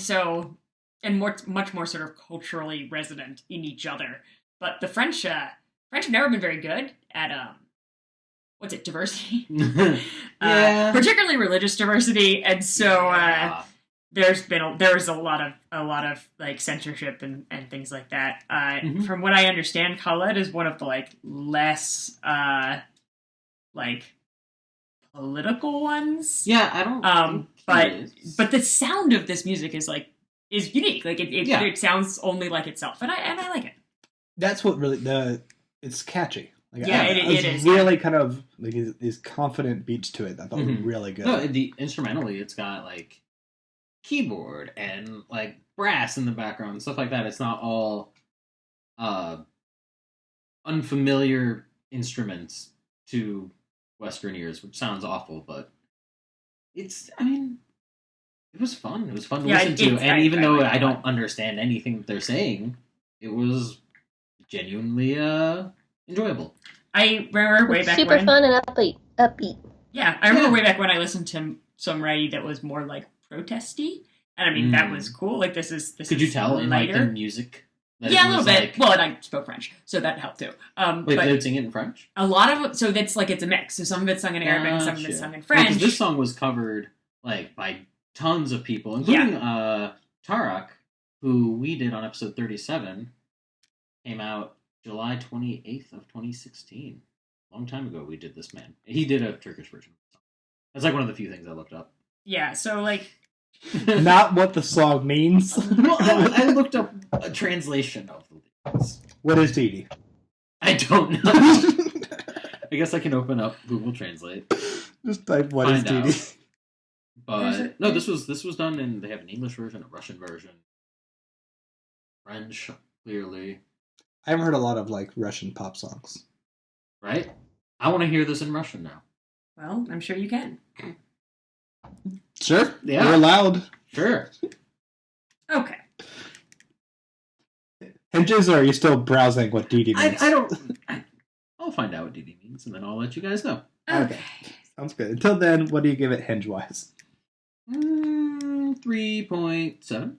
much more sort of culturally resident in each other. But the French have never been very good at diversity? Particularly religious diversity, and so there was a lot of like censorship and things like that. From what I understand, Khaled is one of the like less like political ones. Yeah, I don't. But the sound of this music is unique. Like it sounds only like itself, and I like it. That's what really it's catchy. Like, it is really kind of like these confident beats to it. I thought were really good. No, instrumentally, it's got like keyboard and like brass in the background and stuff like that. It's not all unfamiliar instruments to Western ears, which sounds awful, but it was fun. It was fun to listen to, and even though I don't understand anything that they're saying, it was genuinely enjoyable. I remember way back super when... fun and upbeat. Yeah, I remember way back when I listened to some Rai that was more like protesty, and I mean that was cool. Like this is. Could you tell in like the music? Yeah, a little bit. Like... Well, and I spoke French, so that helped too. Wait, they would sing it in French? A lot of it. So it's like it's a mix. So some of it's sung in Arabic, and some of it's sung in French. Because this song was covered like by tons of people, including Tarak, who we did on episode 37. Came out July 28th of 2016. A long time ago we did this, man. He did a Turkish version. That's like one of the few things I looked up. Yeah, so like... Not what the song means. Well, I looked up a translation of the lyrics. What is Didi? I don't know. I guess I can open up Google Translate. Just type what is Didi. But no, this was done in. They have an English version, a Russian version, French, clearly. I haven't heard a lot of like Russian pop songs. Right? I want to hear this in Russian now. Well, I'm sure you can. Sure. Yeah. You're allowed. Sure. Okay. Hinges, or are you still browsing what Didi means? I'll find out what Didi means, and then I'll let you guys know. Okay. Sounds good. Until then, what do you give it hinge-wise? 3.7.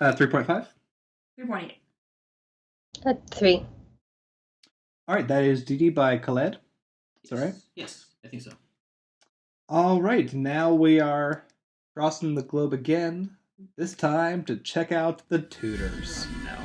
3.5? 3.8. 3. All right, that is Didi by Khaled. Is that right? Yes, I think so. All right, now we are crossing the globe again, this time to check out the Tudors. No.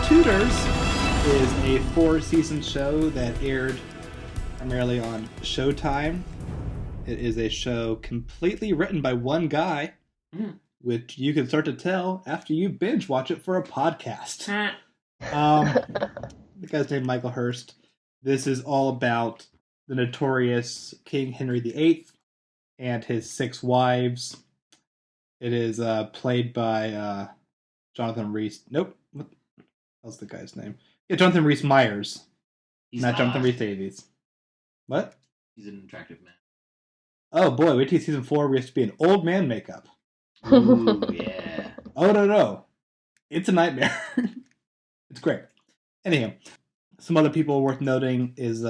Tudors is a 4-season show that aired primarily on Showtime. It is a show completely written by one guy, which you can start to tell after you binge watch it for a podcast. The guy's named Michael Hurst. This is all about the notorious King Henry VIII and his 6 wives. It is played by Jonathan Rhys. Nope. What's the guy's name? Yeah, Jonathan Rhys Meyers. Not Jonathan Rhys Davies. What? He's an attractive man. Oh boy, wait till season 4 where he has to be an old man makeup. Ooh, yeah. Oh no. It's a nightmare. It's great. Anyhow, some other people worth noting is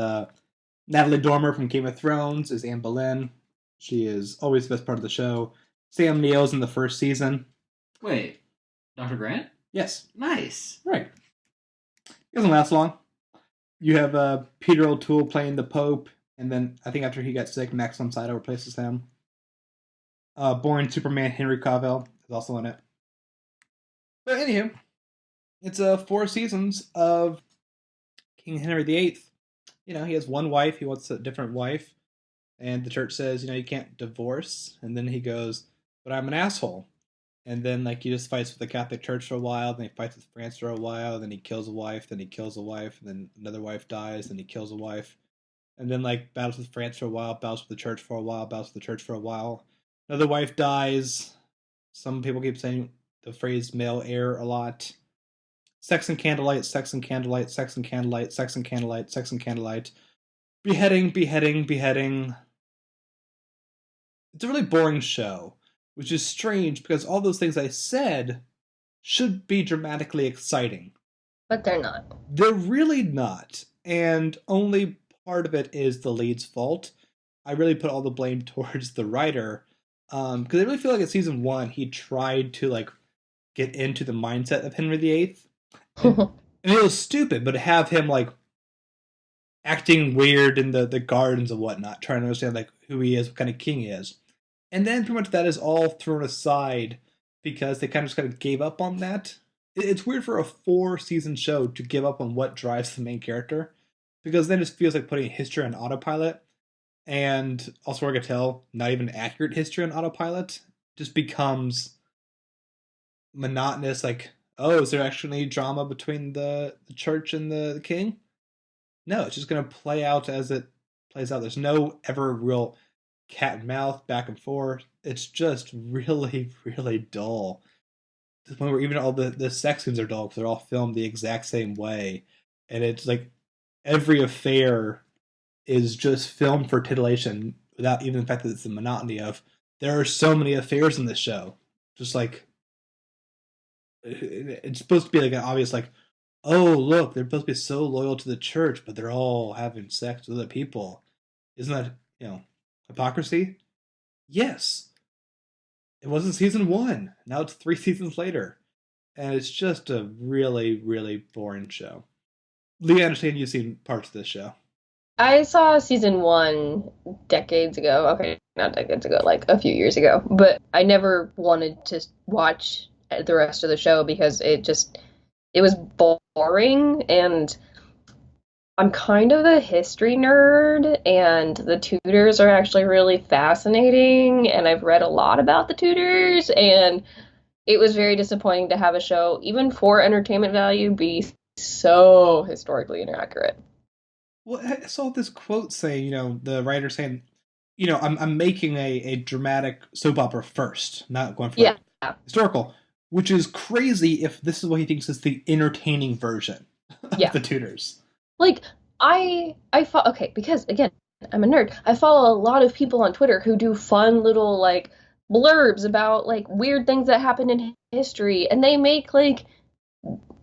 Natalie Dormer from Game of Thrones is Anne Boleyn. She is always the best part of the show. Sam Neill's in the first season. Wait, Dr. Grant? Yes. Nice. Right. It doesn't last long. You have Peter O'Toole playing the Pope, and then I think after he got sick, Max von Sydow replaces him. Born Superman Henry Cavill is also in it. But anywho, it's 4 seasons of King Henry VIII. You know, he has one wife, he wants a different wife, and the church says, you can't divorce, and then he goes, but I'm an asshole. And then, he just fights with the Catholic Church for a while, then he fights with France for a while, then he kills a wife, then he kills a wife, and then another wife dies, then he kills a wife. And then, battles with France for a while, battles with the church for a while, battles with the church for a while. Another wife dies. Some people keep saying the phrase male heir a lot. Sex and candlelight, sex and candlelight, sex and candlelight, sex and candlelight, sex and candlelight. Beheading, beheading, beheading. It's a really boring show. Which is strange because all those things I said should be dramatically exciting. But they're not. They're really not. And only part of it is the lead's fault. I really put all the blame towards the writer. Because I really feel like in season 1, he tried to get into the mindset of Henry VIII. And it was stupid, but to have him acting weird in the gardens and whatnot, trying to understand who he is, what kind of king he is. And then pretty much that is all thrown aside because they kind of gave up on that. It's weird for a 4-season show to give up on what drives the main character because then it just feels like putting history on autopilot. And also, I could tell, not even accurate history on autopilot just becomes monotonous. Is there actually drama between the church and the king? No, it's just going to play out as it plays out. There's no ever real cat and mouth back and forth. It's just really, really dull. the point where even all the sex scenes are dull because they're all filmed the exact same way, and it's like every affair is just filmed for titillation without even the fact that it's the monotony of there are so many affairs in this show. Just like it's supposed to be like an obvious like, oh look, they're supposed to be so loyal to the church, but they're all having sex with other people. Isn't that, hypocrisy? Yes. It wasn't season 1. Now it's 3 seasons later. And it's just a really, really boring show. Lee, I understand you've seen parts of this show. I saw season 1 decades ago. Okay, not decades ago, like a few years ago. But I never wanted to watch the rest of the show because it was boring, and I'm kind of a history nerd, and the Tudors are actually really fascinating, and I've read a lot about the Tudors, and it was very disappointing to have a show, even for entertainment value, be so historically inaccurate. Well, I saw this quote saying, the writer saying, I'm making a dramatic soap opera first, not going for historical, which is crazy if this is what he thinks is the entertaining version of the Tudors. Like, because, again, I'm a nerd. I follow a lot of people on Twitter who do fun little, like, blurbs about, like, weird things that happened in history, and they make, like,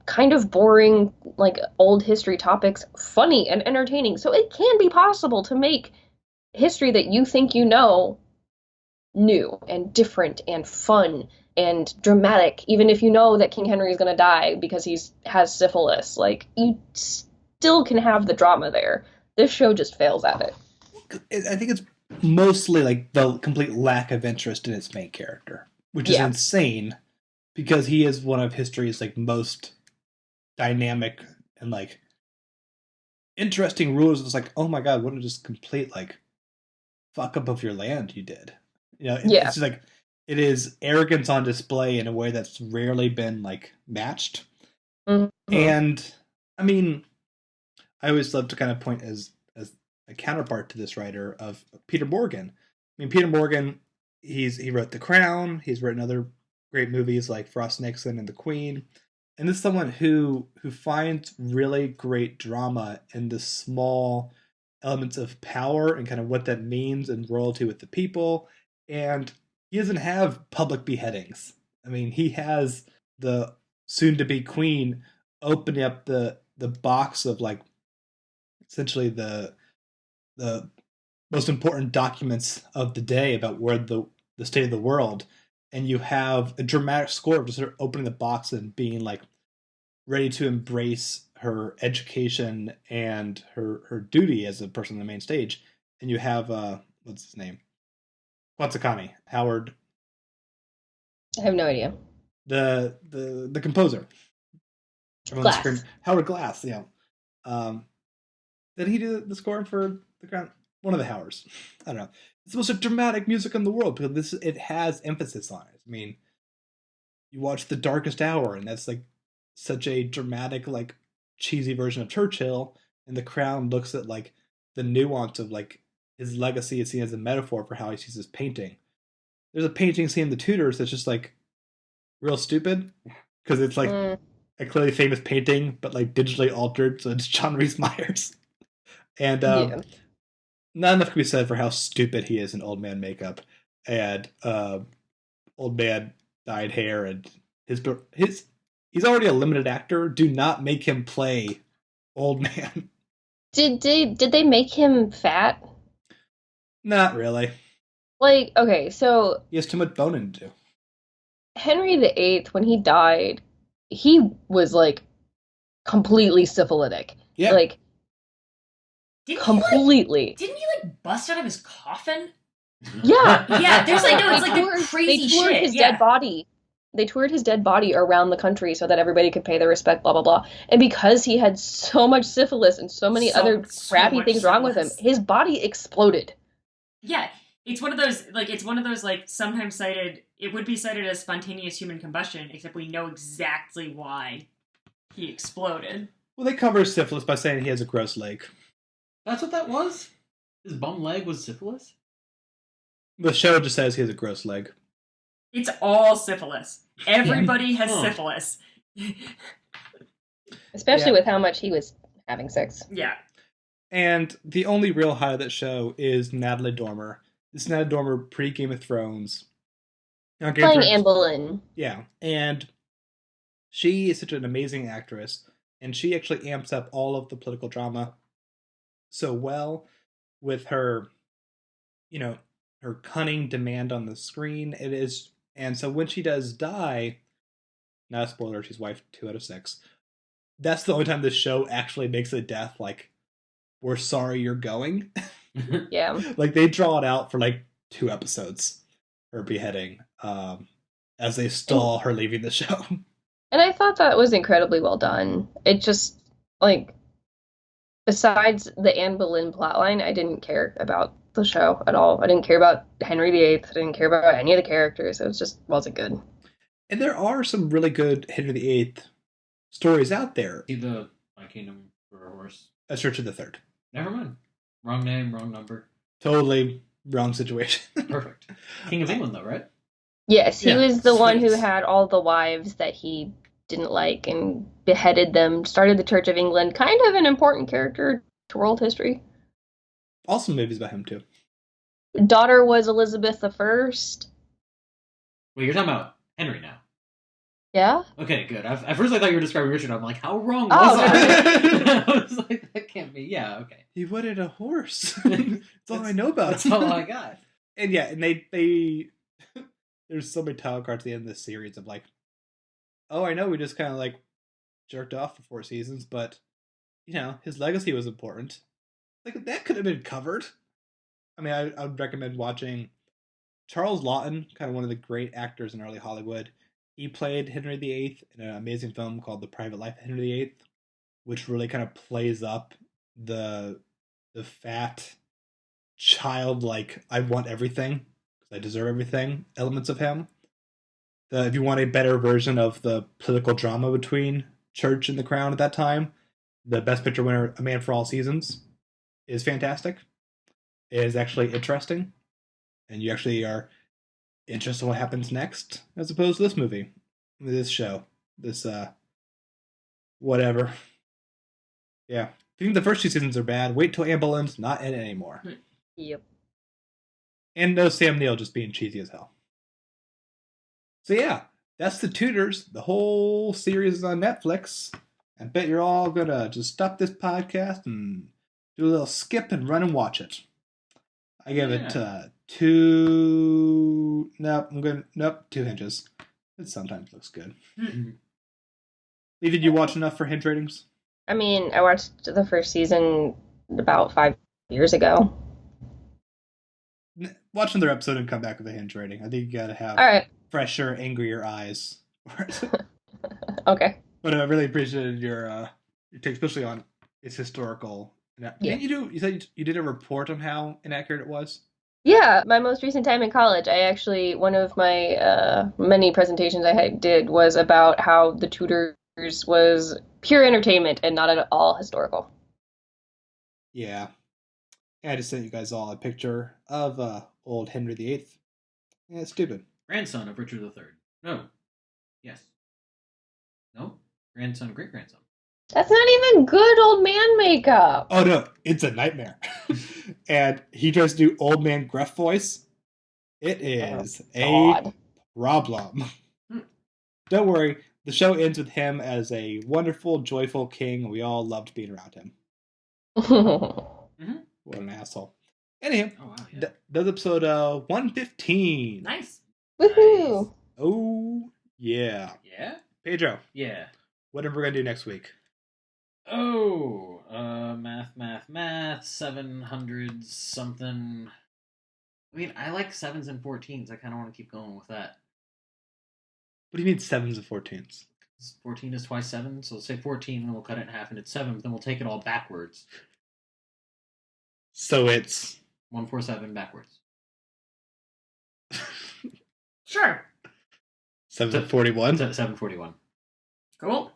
kind of boring, like, old history topics funny and entertaining. So it can be possible to make history that you think you know new and different and fun and dramatic, even if you know that King Henry is going to die because he has syphilis. Like, you still can have the drama there. This show just fails at it. I think it's mostly like the complete lack of interest in its main character, which is insane because he is one of history's like most dynamic and like interesting rulers. It's like, oh my god, what a just complete like fuck up of your land you did. It's just like it is arrogance on display in a way that's rarely been like matched. Mm-hmm. And I mean, I always love to kind of point as a counterpart to this writer of Peter Morgan. I mean, Peter Morgan, he wrote The Crown. He's written other great movies like Frost Nixon and The Queen. And this is someone who finds really great drama in the small elements of power and kind of what that means and royalty with the people. And he doesn't have public beheadings. I mean, he has the soon-to-be queen opening up the box of like essentially the most important documents of the day about where the state of the world, and you have a dramatic score of just sort of opening the box and being like ready to embrace her education and her duty as a person on the main stage. And you have what's his name? Quetzalcoatl, Howard. I have no idea. The composer. Glass. Howard Glass, yeah. Did he do the score for The Crown? One of the Howards. I don't know. It's the most dramatic music in the world because it has emphasis on it. I mean, you watch The Darkest Hour, and that's like such a dramatic, like cheesy version of Churchill, and The Crown looks at like the nuance of like his legacy is seen as a metaphor for how he sees his painting. There's a painting scene in The Tudors that's just like real stupid because it's like a clearly famous painting, but like digitally altered, so it's John Rhys Meyers. And not enough can be said for how stupid he is in old man makeup and old man dyed hair, and he's already a limited actor. Do not make him play old man. Did they make him fat? Not really. Like, okay, so he has too much bone in him. Henry VIII, when he died, he was like completely syphilitic. Yeah. Like completely. Didn't he like bust out of his coffin? Yeah. Yeah, there's like it's like the crazy shit. They toured his dead body. They toured his dead body around the country so that everybody could pay their respect, blah, blah, blah. And because he had so much syphilis and so many other crappy things wrong with him, his body exploded. Yeah. It's one of those sometimes cited, it would be cited as spontaneous human combustion, except we know exactly why he exploded. Well, they cover syphilis by saying he has a gross leg. That's what that was? His bum leg was syphilis? The show just says he has a gross leg. It's all syphilis. Everybody has syphilis. Especially with how much he was having sex. Yeah. And the only real highlight of that show is Natalie Dormer. This is Natalie Dormer pre-Game of Thrones. Playing Anne Boleyn. Yeah, and she is such an amazing actress, and she actually amps up all of the political drama so well with her, her cunning demand on the screen. It is, and so when she does die, not a spoiler, she's wife 2 out of 6. That's the only time this show actually makes a death like, we're sorry you're going. Yeah. Like, they draw it out for like 2 episodes, her beheading, as they stall her leaving the show. And I thought that was incredibly well done. It just, like, besides the Anne Boleyn plotline, I didn't care about the show at all. I didn't care about Henry VIII. I didn't care about any of the characters. It just wasn't good. And there are some really good Henry VIII stories out there. See the My Kingdom for a Horse? A Search of the Third. Never mind. Wrong name, wrong number. Totally wrong situation. Perfect. King of England, though, right? Yes, he was the one who sweet. had all the wives that he didn't like and beheaded them, started the Church of England. Kind of an important character to world history. Also movies about him, too. Daughter was Elizabeth I. Well, you're talking about Henry now. Yeah? Okay, good. At first I thought you were describing Richard. I'm like, how wrong was Oh, I? I was like, that can't be. Yeah, okay. He wanted a horse. That's all I know about That's him. all I got. And yeah, and they there's so many title cards at the end of this series of like, oh, I know we just kind of like jerked off for 4 seasons, but his legacy was important. Like, that could have been covered. I mean, I would recommend watching Charles Laughton, kind of one of the great actors in early Hollywood. He played Henry VIII in an amazing film called The Private Life of Henry VIII, which really kind of plays up the fat, childlike, I want everything, because I deserve everything elements of him. If you want a better version of the political drama between church and the crown at that time, the Best Picture winner, A Man for All Seasons, is fantastic. It is actually interesting, and you actually are interested in what happens next, as opposed to this movie, this show, this whatever. Yeah, if you think the first 2 seasons are bad, wait till Anne Boleyn's not in it anymore. Yep. And no Sam Neill just being cheesy as hell. So yeah, that's the Tudors. The whole series is on Netflix. I bet you're all gonna just stop this podcast and do a little skip and run and watch it. I give it 2. Nope, 2 hinges. It sometimes looks good. Lee, did you watch enough for hinge ratings? I mean, I watched the first season about 5 years ago. Watch another episode and come back with a hinge rating. I think you gotta have All right. fresher, angrier eyes. Okay. But I really appreciated your take, especially on its historical. Yeah. Didn't you said you did a report on how inaccurate it was? Yeah, my most recent time in college, I actually, one of my many presentations I did was about how the Tudors was pure entertainment and not at all historical. Yeah. I just sent you guys all a picture of old Henry VIII. Yeah, it's stupid. Grandson of Richard III. No. Yes. No? Grandson, great-grandson. That's not even good old man makeup. Oh no, it's a nightmare. And he tries to do old man gruff voice. It is a problem. Don't worry, the show ends with him as a wonderful, joyful king, and we all loved being around him. What an asshole. Anyhow, that's episode 115. Nice. Woohoo! Oh, yeah. Yeah? Pedro. Yeah. What are we going to do next week? Oh, math, 700 something. I mean, I like 7s and 14s. I kind of want to keep going with that. What do you mean 7s and 14s? 14 is twice 7, so let's say 14, and we'll cut it in half, and it's 7, but then we'll take it all backwards. So it's 147 backwards. Sure. 741? 741. Cool.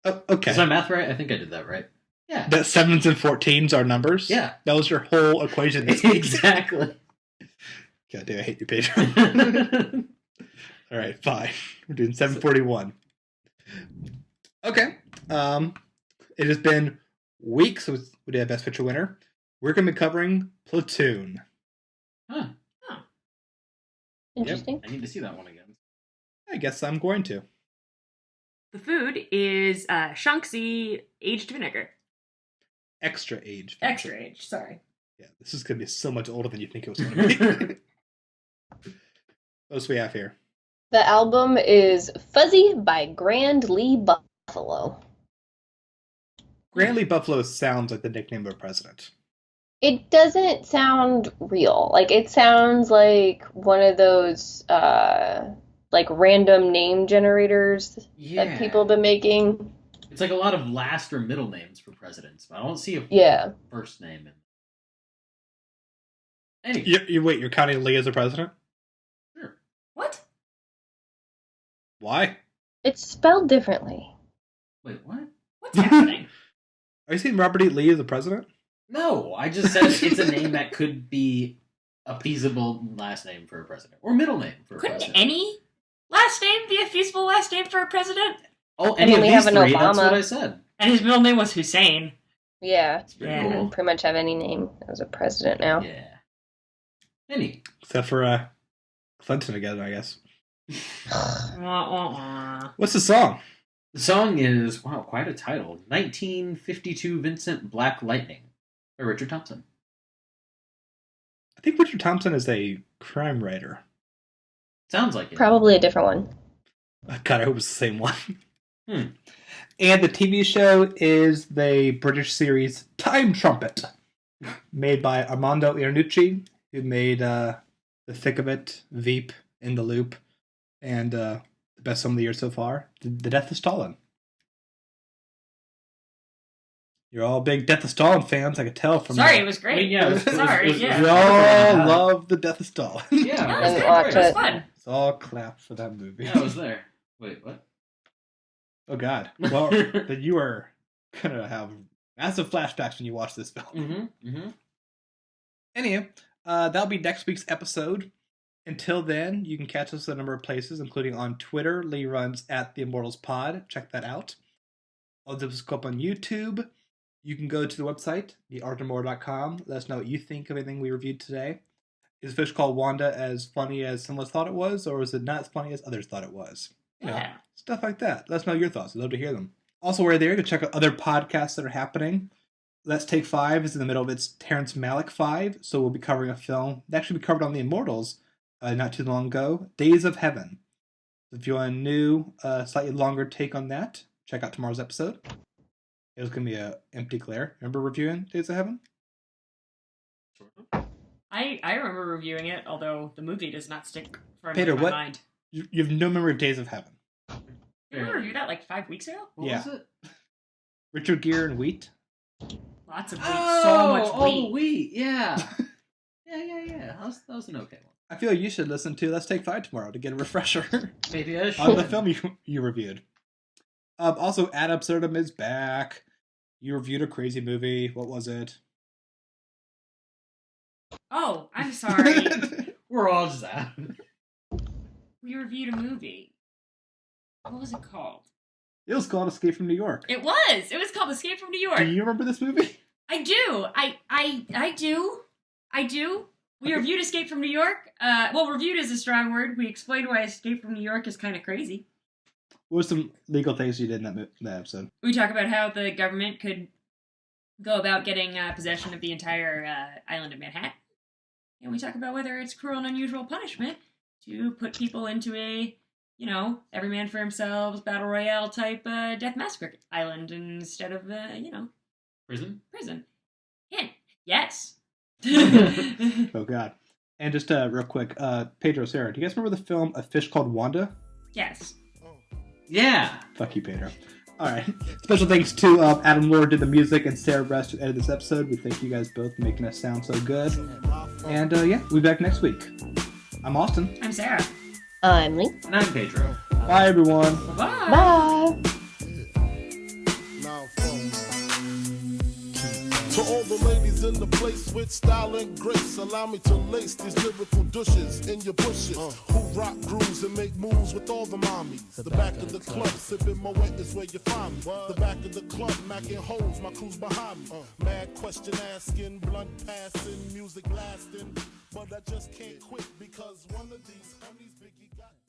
Oh, okay. Is my math right? I think I did that right. Yeah. That 7s and 14s are numbers? Yeah. That was your whole equation this week. Exactly. God damn, I hate you, Pedro. All right, fine. We're doing 741. Okay. It has been weeks since we did a Best Picture winner. We're going to be covering Platoon. Huh. Interesting. Yep, I need to see that one again. I guess I'm going to. The food is Shanxi aged vinegar. Extra age. Extra age, sorry. Yeah, this is going to be so much older than you think it was going to be. What else we have here? The album is Fuzzy by Grand Lee Buffalo. Grand Lee Buffalo sounds like the nickname of a president. It doesn't sound real. Like, it sounds like one of those, like, random name generators that people have been making. It's like a lot of last or middle names for presidents, but I don't see a first name in. Anyway. Wait, you're counting Lee as a president? Sure. What? Why? It's spelled differently. Wait, what? What's happening? Are you saying Robert E. Lee is the president? No, I just said it's a name that could be a feasible last name for a president. Or middle name for a president. Couldn't any last name be a feasible last name for a president? Oh, any of these three, that's what I said. And his middle name was Hussein. Yeah. pretty cool. Pretty much have any name as a president now. Yeah. Any. Except for Clinton again, I guess. What's the song? The song is, wow, quite a title. 1952 Vincent Black Lightning by Richard Thompson. I think Richard Thompson is a crime writer. Sounds like it. Probably a different one. God, I hope it's the same one. And the TV show is the British series Time Trumpet, made by Armando Iannucci, who made The Thick of It, Veep, In the Loop, and the best film of the year so far, The Death of Stalin. You're all big Death of Stalin fans, I could tell from Sorry, it was great. I mean, yeah, Sorry, yeah. We all love The Death of Stalin. Yeah, it was fun. It's all clap for that movie. Yeah, I was there. Wait, what? Oh, God. Well, then you are going to have massive flashbacks when you watch this film. Anyway, that'll be next week's episode. Until then, you can catch us at a number of places, including on Twitter. Lee runs at The Immortals Pod. Check that out. I'll do this up on YouTube. You can go to the website, theartofmore.com. Let us know what you think of anything we reviewed today. Is A Fish Called Wanda as funny as some of us thought it was, or is it not as funny as others thought it was? You know, stuff like that. Let us know your thoughts. I'd love to hear them. Also, we're there to check out other podcasts that are happening. Let's Take 5 is in the middle of its Terrence Malick 5, so we'll be covering a film that actually we covered on The Immortals not too long ago, Days of Heaven. If you want a new, slightly longer take on that, check out tomorrow's episode. It was going to be an empty glare. Remember reviewing Days of Heaven? I remember reviewing it, although the movie does not stick firmly Pedro, in my mind. You have no memory of Days of Heaven. Did we review that like 5 weeks ago? What was it? Richard Gere and Wheat. Lots of wheat. So much wheat. Oh, wheat. Yeah. yeah. That was an okay one. I feel you should listen to Let's Take 5 tomorrow to get a refresher. Maybe I should. On the film you reviewed. Also, Ad Absurdum is back. You reviewed a crazy movie. What was it? Oh, I'm sorry. We're all just out. We reviewed a movie. What was it called? It was called Escape from New York. It was. It was called Escape from New York. Do you remember this movie? I do. I do. We reviewed Escape from New York. Well, reviewed is a strong word. We explained why Escape from New York is kind of crazy. What were some legal things you did in that episode? We talk about how the government could go about getting possession of the entire island of Manhattan. And we talk about whether it's cruel and unusual punishment to put people into a, every man for himself, battle royale type death massacre island instead of, Prison? Hint. Yes. Oh, God. And just real quick, Pedro, Sara, do you guys remember the film A Fish Called Wanda? Yes. Yeah. Fuck you, Pedro. All right. Special thanks to Adam Lord did the music and Sarah Brest who edited this episode. We thank you guys both for making us sound so good. And yeah, we'll be back next week. I'm Austin. I'm Sara. I'm Lee. And I'm Pedro. Bye, everyone. Bye. Bye. Now, folks, keep To all the ladies in the place with style and grace, allow me to lace these lyrical douches in your bushes. Who rock grooves and make moves with all the mommies. The back of the club, sipping my wet is where you find me. The back of the club, macking holes, my crew's behind me. Mad question asking, blunt passing, music lasting. But I just can't quit because one of these homies Biggie got.